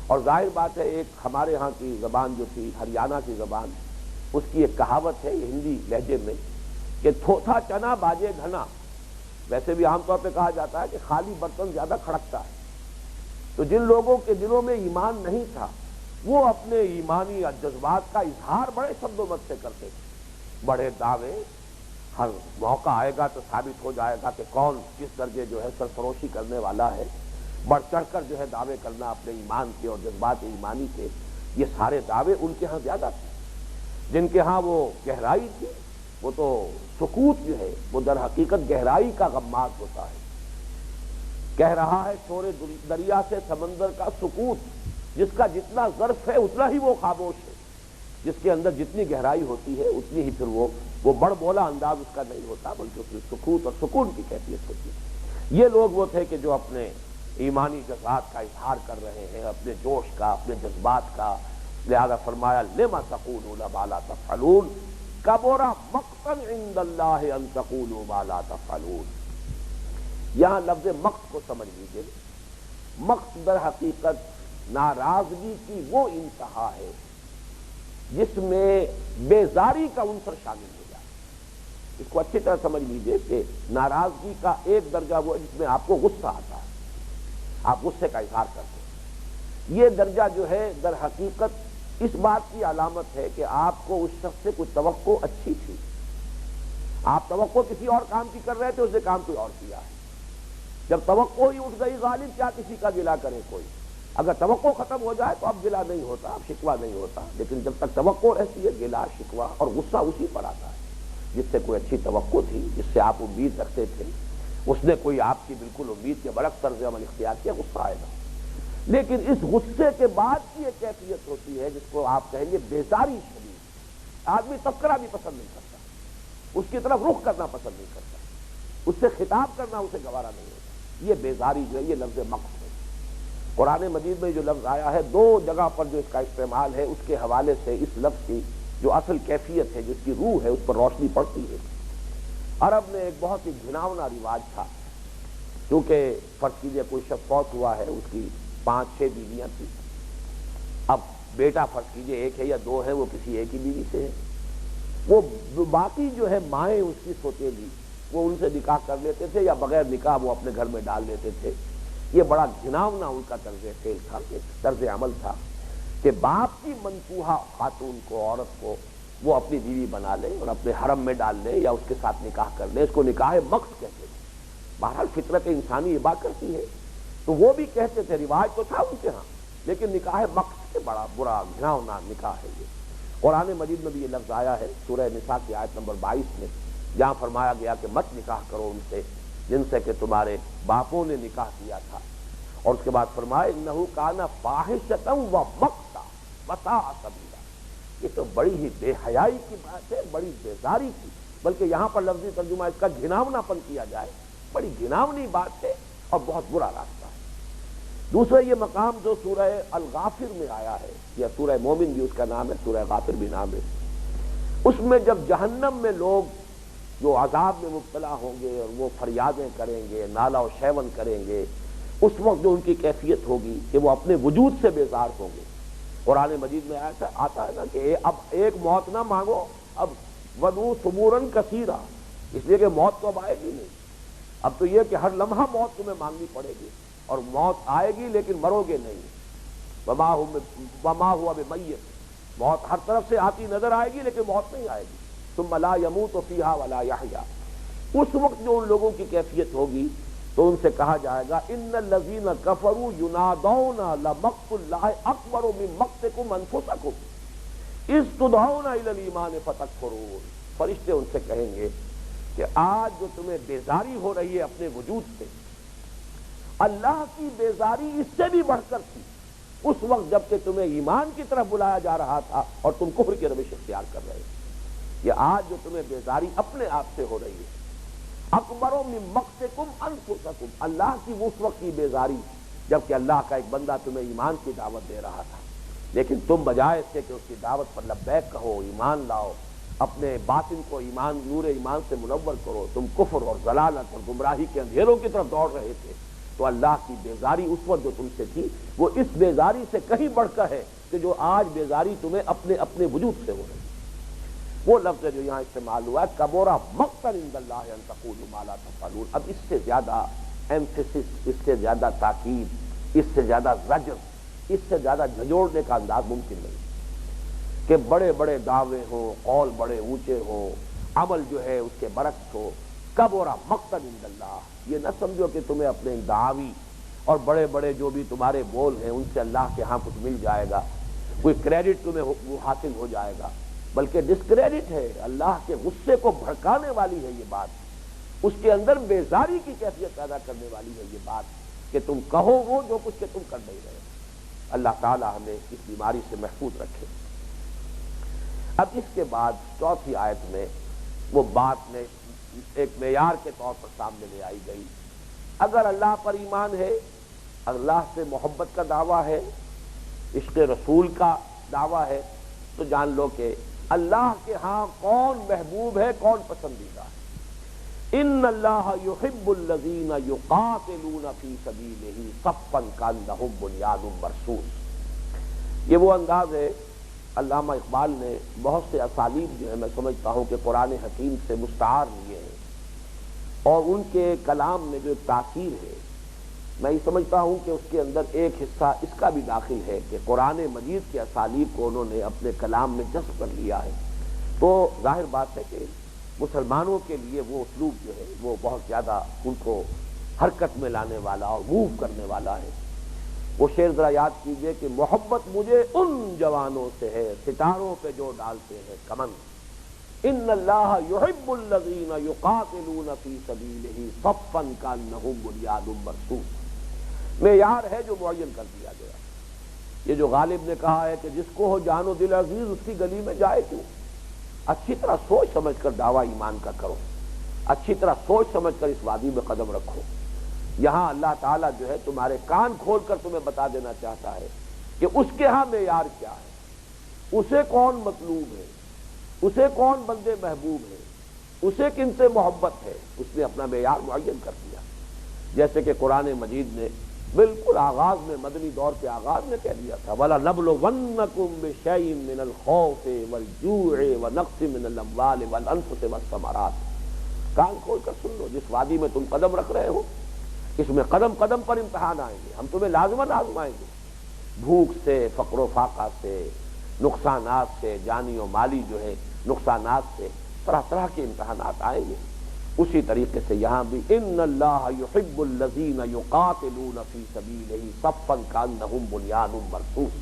اور ظاہر بات ہے ایک ہمارے ہاں کی زبان جو تھی ہریانہ کی زبان، اس کی ایک کہاوت ہے ہندی لہجے میں کہ تھوتھا چنا باجے گھنا. ویسے بھی عام طور پہ کہا جاتا ہے کہ خالی برتن زیادہ کھڑکتا ہے. تو جن لوگوں کے دلوں میں ایمان نہیں تھا وہ اپنے ایمانی جذبات کا اظہار بڑے شد و مت سے کرتے تھے. بڑے دعوے، ہر موقع آئے گا تو ثابت ہو جائے گا کہ کون کس درجے جو ہے سرفروشی کرنے والا ہے، بڑھ چڑھ کر جو ہے دعوے کرنا اپنے ایمان کے اور جذبات ایمانی کے. یہ سارے دعوے ان کے ہاں زیادہ تھے. جن کے ہاں وہ گہرائی تھی وہ تو سکوت جو ہے وہ در حقیقت گہرائی کا غماز ہوتا ہے. کہہ رہا ہے شور دریا سے سمندر کا سکوت، جس کا جتنا ظرف ہے اتنا ہی وہ خاموش ہے، جس کے اندر جتنی گہرائی ہوتی ہے اتنی ہی پھر وہ بڑ بولا انداز اس کا نہیں ہوتا، بلکہ اس میں سکوت اور سکون کی کیفیت ہوتی ہے. یہ لوگ وہ تھے کہ جو اپنے ایمانی جذبات کا اظہار کر رہے ہیں، اپنے جوش کا، اپنے جذبات کا. لہذا فرمایا لما تقولون ما لا تفعلون کبر مقتا عند اللہ ان تقولوا ما لا تفعلون. یہاں لفظ مقت کو سمجھ لیجیے. مقت در حقیقت ناراضگی کی وہ انتہا ہے جس میں بیزاری کا عنصر شامل ہو جائے. اس کو اچھی طرح سمجھ لیجیے کہ ناراضگی کا ایک درجہ وہ ہے جس میں آپ کو غصہ آتا ہے، آپ غصے کا اظہار کرتے ہیں. یہ درجہ جو ہے در حقیقت اس بات کی علامت ہے کہ آپ کو اس شخص سے کوئی توقع اچھی تھی، آپ توقع کسی اور کام کی کر رہے تھے، اس نے کام کوئی اور کیا ہے۔ جب توقع ہی اٹھ گئی غالب، کیا کسی کا گلہ کرے کوئی؟ اگر توقع ختم ہو جائے تو اب گلہ نہیں ہوتا، اب شکوہ نہیں ہوتا، لیکن جب تک توقع رہتی ہے گلہ، شکوہ اور غصہ اسی پر آتا ہے۔ جس سے کوئی اچھی توقع تھی، جس سے آپ امید رکھتے تھے، اس نے کوئی آپ کی بالکل امید کے برعکس طرز عمل اختیار کیا، غصہ آئے گا۔ لیکن اس غصے کے بعد کی ایک کیفیت ہوتی ہے جس کو آپ کہیں گے بیزاری شدید۔ آدمی تذکرہ بھی پسند نہیں کرتا، اس کی طرف رخ کرنا پسند نہیں کرتا، اس سے خطاب کرنا اسے گوارا نہیں ہوتا۔ یہ بیزاری جو ہے، یہ لفظ مقت ہے۔ قرآن مجید میں جو لفظ آیا ہے، دو جگہ پر جو اس کا استعمال ہے، اس کے حوالے سے اس لفظ کی جو اصل کیفیت ہے، جس کی روح ہے، اس پر روشنی پڑتی ہے۔ عرب میں ایک بہت ہی گھناؤنا رواج تھا، کیونکہ فرض کیجئے کوئی شخص فوت ہوا ہے، اس کی 5-6 بیویاں تھیں۔ اب بیٹا فرض کیجئے ایک ہے یا دو ہے، وہ کسی ایک ہی بیوی سے ہے، وہ باقی جو ہے مائیں اس کی سوتیلی، وہ ان سے نکاح کر لیتے تھے یا بغیر نکاح وہ اپنے گھر میں ڈال لیتے تھے۔ یہ بڑا گھناؤنا ان کا طرز فعل تھا، طرز عمل تھا کہ باپ کی منکوحہ خاتون کو، عورت کو وہ اپنی بیوی بنا لے اور اپنے حرم میں ڈال لے یا اس کے ساتھ نکاح کر لے۔ اس کو نکاح مقت کہتے تھے۔ بہرحال فطرت انسانی یہ بات کرتی ہے، تو وہ بھی کہتے تھے، رواج تو تھا ان کے ہاں، لیکن نکاح مقت سے بڑا برا گھناؤنا نکاح ہے یہ۔ قرآن مجید میں بھی یہ لفظ آیا ہے، سورہ نساء کی آیت نمبر 22 میں، جہاں فرمایا گیا کہ مت نکاح کرو ان سے جن سے کہ تمہارے باپوں نے نکاح کیا تھا، اور اس کے بعد فرمایا انہ کان فاحشۃ و مقتا وساء سبیلا۔ یہ تو بڑی ہی بے حیائی کی بات ہے، بڑی بیزاری کی، بلکہ یہاں پر لفظی ترجمہ اس کا گھناؤنا پن کیا جائے، بڑی گھناؤنی بات ہے اور بہت برا راستہ ہے۔ دوسرا یہ مقام جو سورہ الغافر میں آیا ہے، یا سورہ مومن بھی اس کا نام ہے، سورہ غافر بھی نام ہے، اس میں جب جہنم میں لوگ جو عذاب میں مبتلا ہوں گے اور وہ فریادیں کریں گے، نالہ و شیون کریں گے، اس وقت جو ان کی کیفیت ہوگی کہ وہ اپنے وجود سے بیزار ہوں گے۔ قرآن مجید میں آتا ہے نا کہ اب ایک موت نہ مانگو، اب ودو ثبوراً کثیرا، اس لیے کہ موت تو اب آئے گی نہیں۔ اب تو یہ کہ ہر لمحہ موت تمہیں مانگنی پڑے گی، اور موت آئے گی لیکن مرو گے نہیں۔ وما ہوا بمیت، موت ہر طرف سے آتی نظر آئے گی لیکن موت نہیں آئے گی۔ ثم لا يموت فيها ولا يحيا۔ اس وقت جو ان لوگوں کی کیفیت ہوگی تو ان سے کہا جائے گا ان الذين كفروا ينادون لمقت الله اکبر من مقتكم انفسكم اذ تدعون الى الايمان فتكفرون۔ فرشتے ان سے کہیں گے کہ آج جو تمہیں بیزاری ہو رہی ہے اپنے وجود سے، اللہ کی بیزاری اس سے بھی بڑھ کر تھی اس وقت جب کہ تمہیں ایمان کی طرف بلایا جا رہا تھا اور تم کفر کی روش اختیار کر رہے تھے۔ یہ آج جو تمہیں بیزاری اپنے آپ سے ہو رہی ہے، اکبر من مقتکم انفسکم، اللہ کی اس وقت کی بیزاری جبکہ اللہ کا ایک بندہ تمہیں ایمان کی دعوت دے رہا تھا، لیکن تم بجائے اس کے کہ اس کی دعوت پر لبیک کہو، ایمان لاؤ، اپنے باطن کو ایمان، نور ایمان سے منور کرو، تم کفر اور ضلالت اور گمراہی کے اندھیروں کی طرف دوڑ رہے تھے۔ تو اللہ کی بیزاری اس وقت جو تم سے تھی وہ اس بیزاری سے کہیں بڑھ کر ہے کہ جو آج بیزاری تمہیں اپنے وجود سے ہو رہی ہے۔ وہ لفظ جو یہاں استعمال ہوا ہے کبورا مقتا عند اللہ ان تقولوا ما لا تفعلون، اب اس سے زیادہ ایمفیسس، اس سے زیادہ تاکید، اس سے زیادہ زجر، اس سے زیادہ جھنجھوڑنے کا انداز ممکن نہیں کہ بڑے بڑے دعوے ہوں، قول بڑے اونچے ہوں، عمل جو ہے اس کے برعکس ہو۔ کبورا مقتا عند اللہ، یہ نہ سمجھو کہ تمہیں اپنے دعوی اور بڑے بڑے جو بھی تمہارے بول ہیں ان سے اللہ کے ہاں کچھ مل جائے گا، کوئی کریڈٹ تمہیں وہ حاصل ہو جائے گا، بلکہ ڈسکریڈٹ ہے، اللہ کے غصے کو بھڑکانے والی ہے یہ بات، اس کے اندر بیزاری کی کیفیت پیدا کرنے والی ہے یہ بات کہ تم کہو وہ جو کچھ کہ تم کر نہیں رہے۔ اللہ تعالی ہمیں اس بیماری سے محفوظ رکھے۔ اب اس کے بعد چوتھی آیت میں وہ بات میں ایک معیار کے طور پر سامنے لے آئی گئی۔ اگر اللہ پر ایمان ہے، اللہ سے محبت کا دعویٰ ہے، عشق رسول کا دعویٰ ہے، تو جان لو کہ اللہ کے ہاں کون محبوب ہے، کون پسندیدہ ہے۔ ان اللہ یحب الذین یقاتلون فی سبیلہ صفا کانہم بنیان مرصوص۔ یہ وہ انداز ہے، علامہ اقبال نے بہت سے اسالیب جو ہے میں سمجھتا ہوں کہ قرآن حکیم سے مستعار لیے ہیں، اور ان کے کلام میں جو تاثیر ہے میں یہ سمجھتا ہوں کہ اس کے اندر ایک حصہ اس کا بھی داخل ہے کہ قرآن مجید کے اسالیب کو انہوں نے اپنے کلام میں جذب کر لیا ہے۔ تو ظاہر بات ہے کہ مسلمانوں کے لیے وہ اسلوب جو ہے وہ بہت زیادہ ان کو حرکت میں لانے والا اور موو کرنے والا ہے۔ وہ شعر ذرا یاد کیجئے کہ محبت مجھے ان جوانوں سے ہے ستاروں پہ جو ڈالتے ہیں کمن، ان اللہ یحب الذین یقاتلون فی سبیلہ صفا کانہم بنیان مرصوص۔ معیار ہے جو معین کر دیا گیا۔ یہ جو غالب نے کہا ہے کہ جس کو ہو جان و دل عزیز اس کی گلی میں جائے کیوں، اچھی طرح سوچ سمجھ کر دعویٰ ایمان کا کرو، اچھی طرح سوچ سمجھ کر اس وادی میں قدم رکھو۔ یہاں اللہ تعالیٰ جو ہے تمہارے کان کھول کر تمہیں بتا دینا چاہتا ہے کہ اس کے ہاں معیار کیا ہے، اسے کون مطلوب ہے، اسے کون بندے محبوب ہے، اسے کن سے محبت ہے، اس نے اپنا معیار معین کر دیا۔ جیسے کہ قرآن مجید نے بالکل آغاز میں مدنی دور کے آغاز میں کہہ دیا تھا وَلَنَبْلُوَنَّكُمْ بِشَيْءٍ مِّنَ الْخَوْفِ وَالْجُوعِ وَنَقْصٍ مِّنَ الْأَمْوَالِ وَالْأَنفُسِ وَالثَّمَرَاتِ۔ کان کھول کر سن لو، جس وادی میں تم قدم رکھ رہے ہو اس میں قدم قدم پر امتحان آئیں گے، ہم تمہیں لازماً آزمائیں گے، بھوک سے، فقر و فاقہ سے، نقصانات سے، جانی و مالی جو ہے نقصانات سے، طرح طرح کے امتحانات آئیں گے۔ اسی طریقے سے یہاں بھی ان اللہ یحب الذین یقاتلون فی سبیلہ صفا کانہم بنیان مرصوص۔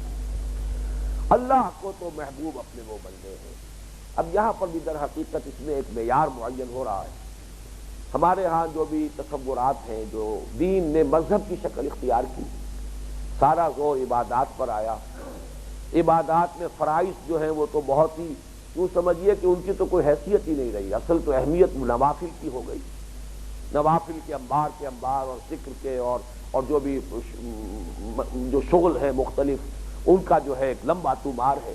اللہ کو تو محبوب اپنے وہ بندے ہیں۔ اب یہاں پر بھی در حقیقت اس میں ایک معیار معین ہو رہا ہے۔ ہمارے ہاں جو بھی تصورات ہیں، جو دین نے مذہب کی شکل اختیار کی، سارا زور عبادات پر آیا۔ عبادات میں فرائض جو ہیں وہ تو بہت ہی یوں سمجھیے کہ ان کی تو کوئی حیثیت ہی نہیں رہی، اصل تو اہمیت نوافل کی ہو گئی۔ نوافل کے انبار اور ذکر کے اور جو بھی جو شغل ہے مختلف ان کا جو ہے ایک لمبا طومار ہے،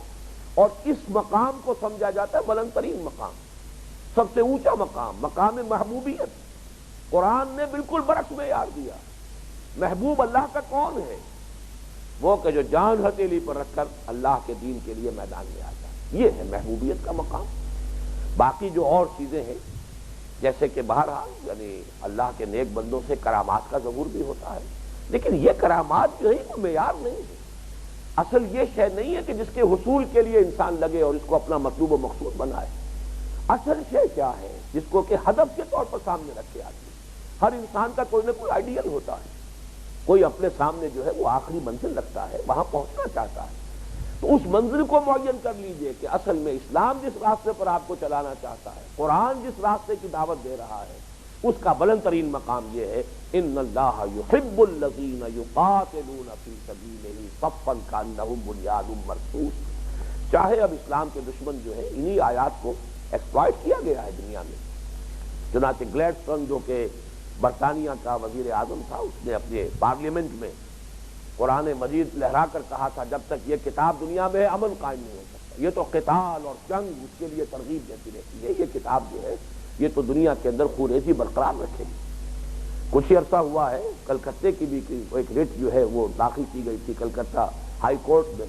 اور اس مقام کو سمجھا جاتا ہے بلند ترین مقام، سب سے اونچا مقام، مقام محبوبیت۔ قرآن نے بالکل برعکس معیار دیا۔ محبوب اللہ کا کون ہے؟ وہ کہ جو جان ہتھیلی پر رکھ کر اللہ کے دین کے لیے میدان میں آتا ہے، یہ ہے محبوبیت کا مقام۔ باقی جو اور چیزیں ہیں جیسے کہ بہرحال یعنی اللہ کے نیک بندوں سے کرامات کا ظہور بھی ہوتا ہے، لیکن یہ کرامات جو ہے کوئی معیار نہیں ہے۔ اصل یہ شے نہیں ہے کہ جس کے حصول کے لیے انسان لگے اور اس کو اپنا مطلوب و مقصود بنائے۔ اصل شے کیا ہے جس کو کہ ہدف کے طور پر سامنے رکھے آدمی۔ ہر انسان کا کوئی نہ کوئی آئیڈیل ہوتا ہے، کوئی اپنے سامنے جو ہے وہ آخری منزل رکھتا ہے، وہاں پہنچنا چاہتا ہے، تو اس منزل کو معین کر لیجئے کہ اصل میں اسلام جس راستے پر آپ کو چلانا چاہتا ہے، قرآن جس راستے کی دعوت دے رہا ہے، اس کا بلند ترین مقام یہ ہے ان اللہ یحب الذین یقاتلون فی سبیلہ صفا کانہم بنیان مرصوص۔ چاہے اب اسلام کے دشمن جو ہے انہی آیات کو ایکسپلائٹ کیا گیا ہے دنیا میں۔ چنانچہ گلیڈسٹون جو کہ برطانیہ کا وزیر اعظم تھا، اس نے اپنے پارلیمنٹ میں قرآن مجید لہرا کر کہا تھا جب تک یہ کتاب دنیا میں ہے امن قائم نہیں ہو سکتا، یہ تو قتال اور جنگ اس کے لیے ترغیب دیتی رہتی ہے، یہ کتاب جو ہے یہ تو دنیا کے اندر خونریزی برقرار رکھے گی۔ کچھ ہی عرصہ ہوا ہے کلکتے کی بھی ایک ریٹ جو ہے وہ داخل کی گئی تھی کلکتہ ہائی کورٹ میں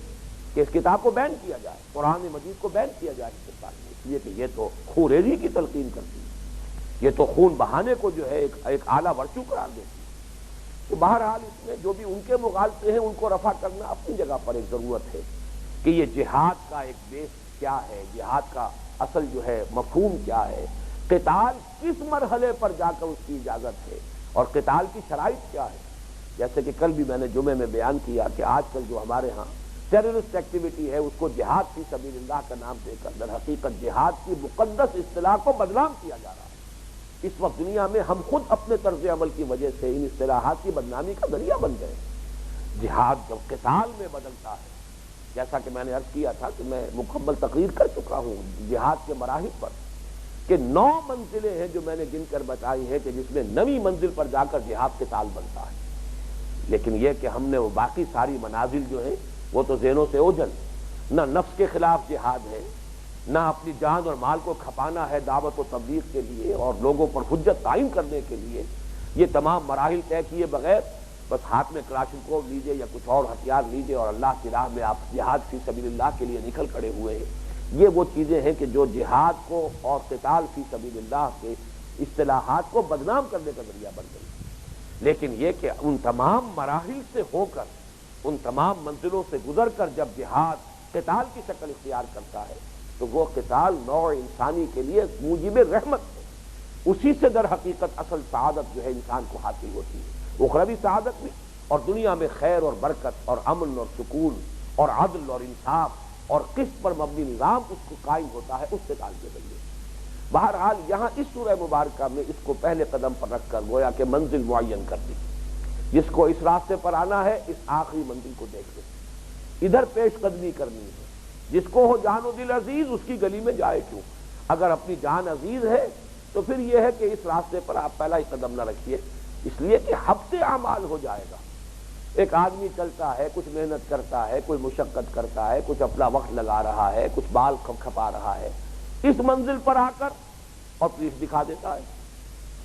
کہ اس کتاب کو بین کیا جائے، قرآن مجید کو بین کیا جائے ہندوستان میں، اس لیے کہ یہ تو خونریزی کی تلقین کرتی ہے، یہ تو خون بہانے کو جو ہے ایک اعلیٰ ورچو قرار دیتی ہے۔ تو بہرحال اس میں جو بھی ان کے مغالطے ہیں ان کو رفع کرنا اپنی جگہ پر ایک ضرورت ہے کہ یہ جہاد کا ایک بیس کیا ہے، جہاد کا اصل جو ہے مفہوم کیا ہے، قتال کس مرحلے پر جا کر اس کی اجازت ہے اور قتال کی شرائط کیا ہے۔ جیسے کہ کل بھی میں نے جمعے میں بیان کیا کہ آج کل جو ہمارے ہاں ٹیررسٹ ایکٹیویٹی ہے اس کو جہاد فی سبیل اللہ کا نام دے کر در حقیقت جہاد کی مقدس اصطلاح کو بدنام کیا جا رہا ہے۔ اس وقت دنیا میں ہم خود اپنے طرز عمل کی وجہ سے ان اصطلاحات کی بدنامی کا ذریعہ بن گئے۔ جہاد جب قتال میں بدلتا ہے، جیسا کہ میں نے عرض کیا تھا کہ میں مکمل تقریر کر چکا ہوں جہاد کے مراحل پر کہ 9 منزلیں ہیں جو میں نے گن کر بتائی ہیں کہ جس میں 9ویں منزل پر جا کر جہاد قتال بنتا ہے، لیکن یہ کہ ہم نے وہ باقی ساری منازل جو ہیں وہ تو ذہنوں سے اوجھل، نہ نفس کے خلاف جہاد ہے، نہ اپنی جان اور مال کو کھپانا ہے دعوت و تبلیغ کے لیے اور لوگوں پر حجت قائم کرنے کے لیے۔ یہ تمام مراحل طے کیے بغیر بس ہاتھ میں کلاشنکوف لیجئے یا کچھ اور ہتھیار لیجئے اور اللہ کی راہ میں آپ جہاد فی سبیل اللہ کے لیے نکل کھڑے ہوئے ہیں، یہ وہ چیزیں ہیں کہ جو جہاد کو اور قتال فی سبیل اللہ کے اصطلاحات کو بدنام کرنے کا ذریعہ بن گئی۔ لیکن یہ کہ ان تمام مراحل سے ہو کر، ان تمام منزلوں سے گزر کر جب جہاد قتال کی شکل اختیار کرتا ہے تو وہ قتال نوع انسانی کے لیے موجب رحمت ہے، اسی سے در حقیقت اصل سعادت جو ہے انسان کو حاصل ہوتی ہے، اخروی سعادت بھی، اور دنیا میں خیر اور برکت اور امن اور سکون اور عدل اور انصاف اور قسط پر مبنی نظام اس کو قائم ہوتا ہے، اس سے تعلق ہے۔ بہرحال یہاں اس سورہ مبارکہ میں اس کو پہلے قدم پر رکھ کر گویا کہ منزل معین کر دی، جس کو اس راستے پر آنا ہے اس آخری منزل کو دیکھ لیں، ادھر پیش قدمی کرنی ہے، جس کو ہو جان و دل عزیز اس کی گلی میں جائے کیوں، اگر اپنی جان عزیز ہے تو پھر یہ ہے کہ اس راستے پر آپ پہلا ہی قدم نہ رکھیے، اس لیے کہ حبس اعمال ہو جائے گا۔ ایک آدمی چلتا ہے، کچھ محنت کرتا ہے، کوئی مشقت کرتا ہے، کچھ اپنا وقت لگا رہا ہے، کچھ بال کھپا رہا ہے، اس منزل پر آ کر اور پیٹھ دکھا دیتا ہے۔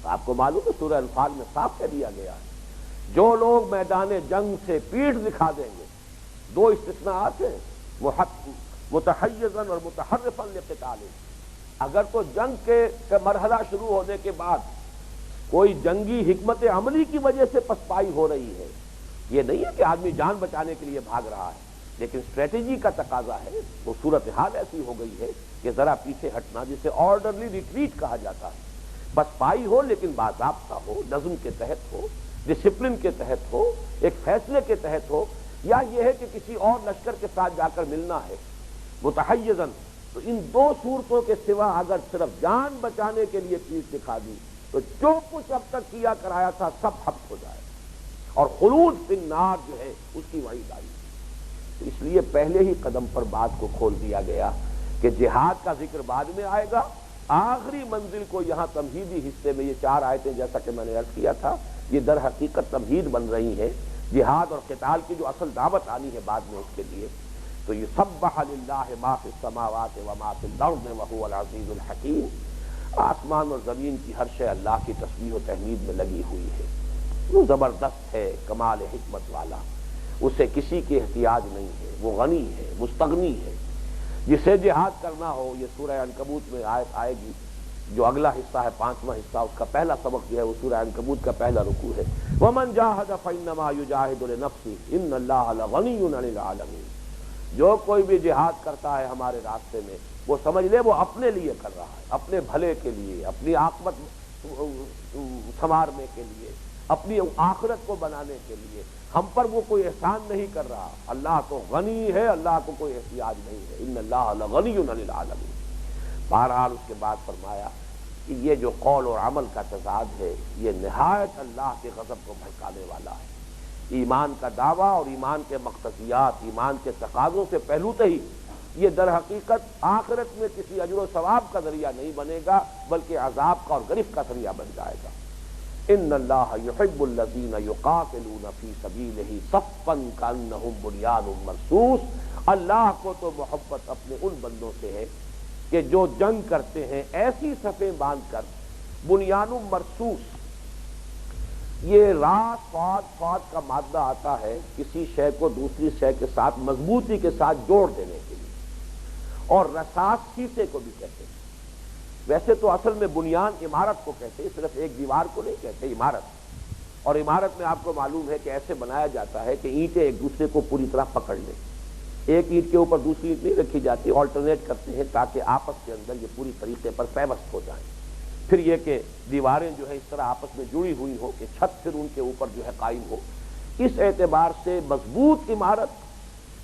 آپ کو معلوم ہے سورہ انفال میں صاف کہہ دیا گیا ہے جو لوگ میدان جنگ سے پیٹھ دکھا دیں گے، دو استثناءات ہیں، متحیزا اور متحرفا لقتال، اگر تو جنگ کے مرحلہ شروع ہونے کے بعد کوئی جنگی حکمت عملی کی وجہ سے پسپائی ہو رہی ہے، یہ نہیں ہے کہ آدمی جان بچانے کے لیے بھاگ رہا ہے، لیکن اسٹریٹجی کا تقاضا ہے، وہ صورتحال ایسی ہو گئی ہے کہ ذرا پیچھے ہٹنا، جسے آرڈرلی ریٹریٹ کہا جاتا ہے، پسپائی ہو لیکن باضابطہ ہو، نظم کے تحت ہو، ڈسپلن کے تحت ہو، ایک فیصلے کے تحت ہو، یا یہ ہے کہ کسی اور لشکر کے ساتھ جا کر ملنا ہے متحیزاً، تو ان دو صورتوں کے سوا اگر صرف جان بچانے کے لیے پیٹھ دکھا دی تو جو کچھ اب تک کیا کرایا تھا سب حبس ہو جائے اور خلود فی النار جو ہے اس کی وعید آئی۔ تو اس لیے پہلے ہی قدم پر بات کو کھول دیا گیا کہ جہاد کا ذکر بعد میں آئے گا، آخری منزل کو یہاں تمہیدی حصے میں یہ 4 آیتیں جیسا کہ میں نے عرض کیا تھا یہ در حقیقت تمہید بن رہی ہیں جہاد اور قتال کی جو اصل دعوت آنی ہے بعد میں اس کے لیے۔ تو یسبح للہ ما فی السماوات وما فی الارض وهو العزیز الحکیم، آسمان اور زمین کی ہر شے اللہ کی تسبیح و تحمید میں لگی ہوئی ہے، وہ زبردست ہے، کمال حکمت والا، اسے کسی کی احتیاج نہیں ہے، وہ غنی ہے، مستغنی ہے۔ جسے جہاد کرنا ہو، یہ سورہ عنکبوت میں آیت آئے گی، جو اگلا حصہ ہے 5واں حصہ، اس کا پہلا سبق جو ہے وہ سورہ عنکبوت کا پہلا رکوع ہے، وَمَنْ جَاهَدَ فَإِنَّمَا يُجَاهِدُ لِنَفْسِهِ إِنَّ اللَّهَ لَغَنِيٌّ عَنِ الْعَالَمِينَ، جو کوئی بھی جہاد کرتا ہے ہمارے راستے میں وہ سمجھ لے وہ اپنے لیے کر رہا ہے، اپنے بھلے کے لیے، اپنی عاقبت سنوارنے کے لیے، اپنی آخرت کو بنانے کے لیے، ہم پر وہ کوئی احسان نہیں کر رہا، اللہ تو غنی ہے، اللہ کو کوئی احتیاج نہیں ہے، ان اللہ لغنی عن العالمین۔ بہرحال اس کے بعد فرمایا کہ یہ جو قول اور عمل کا تضاد ہے یہ نہایت اللہ کے غضب کو بھڑکانے والا ہے۔ ایمان کا دعویٰ اور ایمان کے مقتضیات، ایمان کے تقاضوں سے پہلوتے ہی یہ در حقیقت آخرت میں کسی اجر و ثواب کا ذریعہ نہیں بنے گا بلکہ عذاب کا اور گرفت کا ذریعہ بن جائے گا۔ ان اللہ یحب الذین یقاتلون فی سبیلہ صفا کانہم بنیان مرصوص، اللہ کو تو محبت اپنے ان بندوں سے ہے کہ جو جنگ کرتے ہیں ایسی صفیں باندھ کر، بنیان مرصوص، یہ راس فاد کا مادہ آتا ہے کسی شے کو دوسری شے کے ساتھ مضبوطی کے ساتھ جوڑ دینے کے لیے، اور رساس شیشے کو بھی کہتے ہیں۔ ویسے تو اصل میں بنیان عمارت کو کہتے ہیں، صرف ایک دیوار کو نہیں کہتے، عمارت، اور عمارت میں آپ کو معلوم ہے کہ ایسے بنایا جاتا ہے کہ اینٹیں ایک دوسرے کو پوری طرح پکڑ لیں، ایک اینٹ کے اوپر دوسری اینٹ نہیں رکھی جاتی، آلٹرنیٹ کرتے ہیں تاکہ آپس کے اندر یہ پوری طریقے پر پیوست ہو جائیں۔ پھر یہ کہ دیواریں جو ہے اس طرح آپس میں جڑی ہوئی ہو کہ چھت پھر ان کے اوپر جو ہے قائم ہو، اس اعتبار سے مضبوط عمارت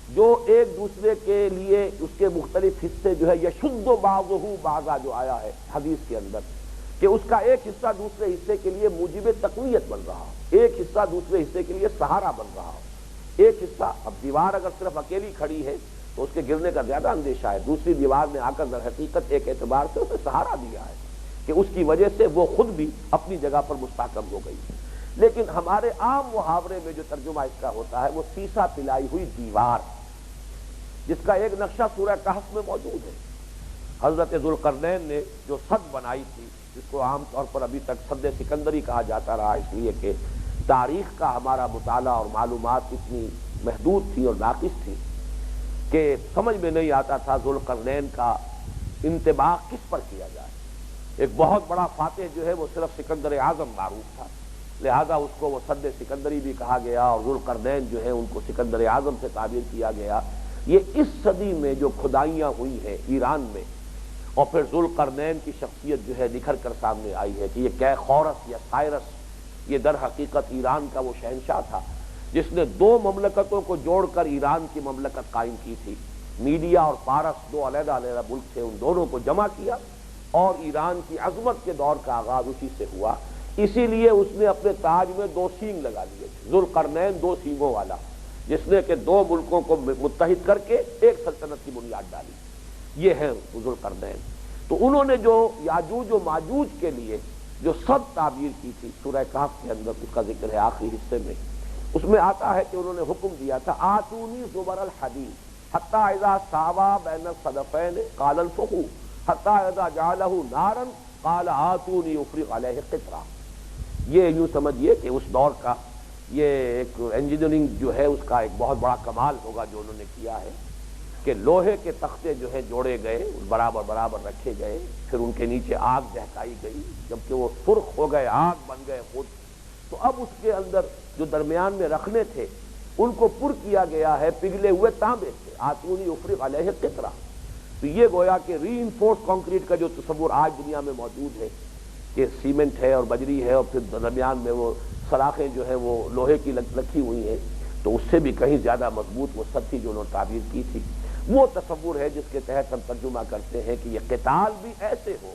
جو ایک دوسرے کے لیے اس کے مختلف حصے جو ہے یشد بعضہ بعضا جو آیا ہے حدیث کے اندر کہ اس کا ایک حصہ دوسرے حصے کے لیے موجب تقویت بن رہا ہو، ایک حصہ دوسرے حصے کے لیے سہارا بن رہا ہو۔ ایک حصہ، اب دیوار اگر صرف اکیلی کھڑی ہے تو اس کے گرنے کا زیادہ اندیشہ ہے، دوسری دیوار نے آ کر در حقیقت ایک اعتبار سے اسے سہارا دیا ہے کہ اس کی وجہ سے وہ خود بھی اپنی جگہ پر مستحکم ہو گئی۔ لیکن ہمارے عام محاورے میں جو ترجمہ اس کا ہوتا ہے وہ سیسا پلائی ہوئی دیوار، جس کا ایک نقشہ سورہ کہف میں موجود ہے۔ حضرت ذوالقرنین نے جو سد بنائی تھی، جس کو عام طور پر ابھی تک سد سکندری کہا جاتا رہا، اس لیے کہ تاریخ کا ہمارا مطالعہ اور معلومات اتنی محدود تھی اور ناقص تھی کہ سمجھ میں نہیں آتا تھا ذوالقرنین کا انطباق کس پر کیا جائے۔ ایک بہت بڑا فاتح جو ہے وہ صرف سکندر اعظم معروف تھا، لہذا اس کو وہ سد سکندری بھی کہا گیا، اور ذوالقرنین جو ہے ان کو سکندر اعظم سے تعبیر کیا گیا۔ یہ اس صدی میں جو کھدائیاں ہوئی ہیں ایران میں، اور پھر ذوالقرنین کی شخصیت جو ہے نکھر کر سامنے آئی ہے کہ یہ کیخورس یا سائرس، یہ در حقیقت ایران کا وہ شہنشاہ تھا جس نے دو مملکتوں کو جوڑ کر ایران کی مملکت قائم کی تھی۔ میڈیا اور پارس دو علیحدہ علیحدہ ملک تھے، ان دونوں کو جمع کیا اور ایران کی عظمت کے دور کا آغاز اسی سے ہوا۔ اسی لیے اس نے اپنے تاج میں دو سینگ لگا لیے تھے، ذوالقرنین دو سینگوں والا، جس نے کہ دو ملکوں کو متحد کر کے ایک سلطنت کی بنیاد ڈالی۔ یہ ہے ذوالقرنین۔ تو انہوں نے جو یاجوج و ماجوج کے لیے جو سب تعبیر کی تھی، سورہ کہف کے اندر اس کا ذکر ہے آخری حصے میں، اس میں آتا ہے کہ انہوں نے حکم دیا تھا آتونی زبر الحدید حتی اذا ساوا بین الصدفین قال انفخوا حتی اذا جعلہ نارا قال آتونی افرغ علیہ قطرہ۔ یہ یوں سمجھیے کہ اس دور کا یہ ایک انجینئرنگ جو ہے اس کا ایک بہت بڑا کمال ہوگا جو انہوں نے کیا ہے کہ لوہے کے تختے جو ہے جوڑے گئے، برابر برابر رکھے گئے، پھر ان کے نیچے آگ دہکائی گئی، جبکہ وہ سرخ ہو گئے، آگ بن گئے خود، تو اب اس کے اندر جو درمیان میں رکھنے تھے ان کو پر کیا گیا ہے پگھلے ہوئے تانبے سے، آتونی افرغ علیہ قطرہ۔ تو یہ گویا کہ ری انفورس کانکریٹ کا جو تصور آج دنیا میں موجود ہے کہ سیمنٹ ہے اور بجری ہے اور پھر درمیان میں وہ سلاخیں جو ہیں وہ لوہے کی رکھی ہوئی ہیں، تو اس سے بھی کہیں زیادہ مضبوط وہ سب تھی جو انہوں نے تعبیر کی تھی، وہ تصور ہے جس کے تحت ہم ترجمہ کرتے ہیں کہ یہ قتال بھی ایسے ہو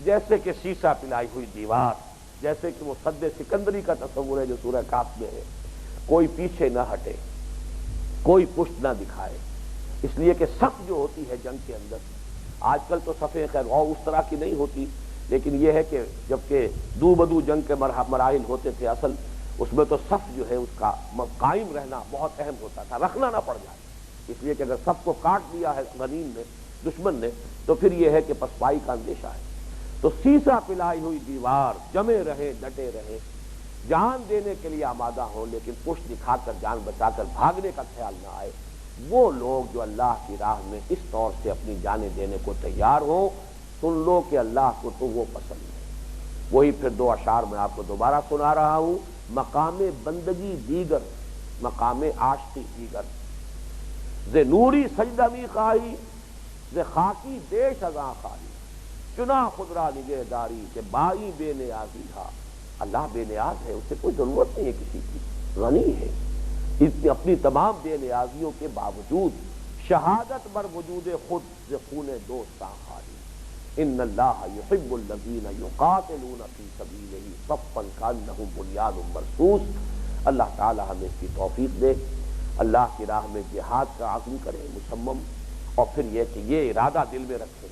جیسے کہ شیشہ پلائی ہوئی دیوار، جیسے کہ وہ سد سکندری کا تصور ہے جو سورہ کہف میں ہے، کوئی پیچھے نہ ہٹے، کوئی پشت نہ دکھائے، اس لیے کہ صف جو ہوتی ہے جنگ کے اندر، آج کل تو صفیں خیر اس طرح کی نہیں ہوتی، لیکن یہ ہے کہ جبکہ دو بدو جنگ کے مراحل ہوتے تھے، اصل اس میں تو صف جو ہے اس کا قائم رہنا بہت اہم ہوتا تھا، رکھنا نہ پڑ جائے، اس لیے کہ اگر صف کو کاٹ دیا ہے غنیم نے، دشمن نے، تو پھر یہ ہے کہ پسپائی کا اندیشہ ہے۔ تو سیسا پلائی ہوئی دیوار، جمے رہے ڈٹے رہے، جان دینے کے لیے آمادہ ہوں لیکن پشت دکھا کر جان بچا کر بھاگنے کا خیال نہ آئے، وہ لوگ جو اللہ کی راہ میں اس طور سے اپنی جانیں دینے کو تیار ہوں، سن لو کہ اللہ کو تو وہ پسند ہے۔ وہی پھر دو اشعار میں آپ کو دوبارہ سنا رہا ہوں، مقام بندگی دیگر مقام عاشقی دیگر، ز نوری سجدہ می خواہی ز خاکی دیش ازاں خواہی، چنا خود را نگہ داری کہ بائی بے نیازی ہا۔ اللہ بے نیاز ہے، اسے کوئی ضرورت نہیں ہے کسی کی، غنی ہے، اپنی تمام بے نیازیوں کے باوجود شہادت بر وجود خود ز خون دوستاں خالی، ان اللہ یحب الذین یقاتلون فی سبیلہ صفا کانہم بنیان مرصوص۔ اللہ تعالی ہمیں اس کی توفیق دے، اللہ کی راہ میں جہاد کا عزم کریں مصمم، اور پھر یہ کہ یہ ارادہ دل میں رکھیں،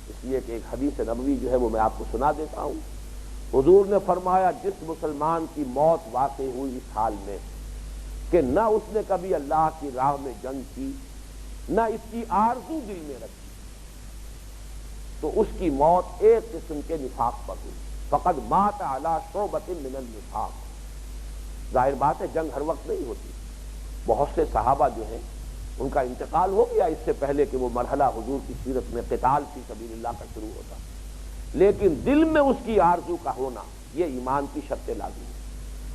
اس لیے کہ ایک حدیث نبوی جو ہے وہ میں آپ کو سنا دیتا ہوں۔ حضور نے فرمایا جس مسلمان کی موت واقع ہوئی اس حال میں کہ نہ اس نے کبھی اللہ کی راہ میں جنگ کی، نہ اس کی آرزو دل میں رکھی، تو اس کی موت ایک قسم کے نفاق پر ہوئی، فقد مات علی شعبۃ من النفاق۔ ظاہر بات ہے جنگ ہر وقت نہیں ہوتی، بہت سے صحابہ جو ہیں ان کا انتقال ہو گیا اس سے پہلے کہ وہ مرحلہ حضور کی سیرت میں قتال فی سبیل اللہ کا شروع ہوتا، لیکن دل میں اس کی آرزو کا ہونا یہ ایمان کی شرط لازم ہے۔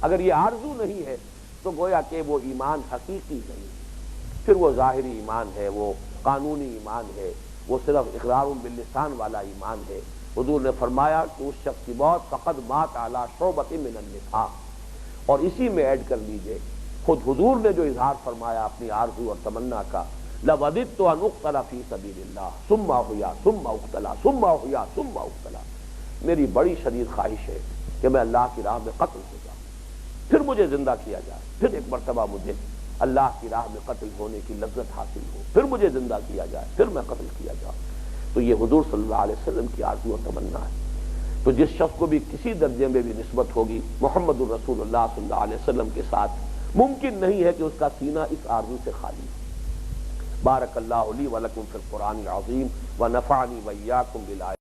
اگر یہ آرزو نہیں ہے تو گویا کہ وہ ایمان حقیقی نہیں ہے، پھر وہ ظاہری ایمان ہے، وہ قانونی ایمان ہے، وہ صرف اقرار باللسان والا ایمان ہے۔ حضور نے فرمایا کہ اس شخص کی موت فقد مات علی شعبۃ من النفاق، اور اسی میں ایڈ کر لیجئے خود حضور نے جو اظہار فرمایا اپنی آرزو اور تمنا کا، لَوَدِدْتُ أَنْ أُقْتَلَ فِي سَبِيلِ اللَّهِ ثُمَّ أُحْيَا ثُمَّ أُقْتَلَ ثُمَّ أُحْيَا ثُمَّ أُقْتَلَ، میری بڑی شدید خواہش ہے کہ میں اللہ کی راہ میں قتل ہو جاؤں، پھر مجھے زندہ کیا جائے، پھر ایک مرتبہ مجھے اللہ کی راہ میں قتل ہونے کی لذت حاصل ہو، پھر مجھے زندہ کیا جائے، پھر میں قتل کیا جاؤں۔ تو یہ حضور صلی اللہ علیہ وسلم کی آرزو اور تمنا ہے۔ تو جس شخص کو بھی کسی درجے میں بھی نسبت ہوگی محمد الرسول اللہ صلی اللہ علیہ وسلم کے ساتھ، ممکن نہیں ہے کہ اس کا سینہ اس آرزو سے خالی ہو۔ بارک اللہ لی ولکم فی القرآن العظیم ونفعنی وإیاکم بالآیات۔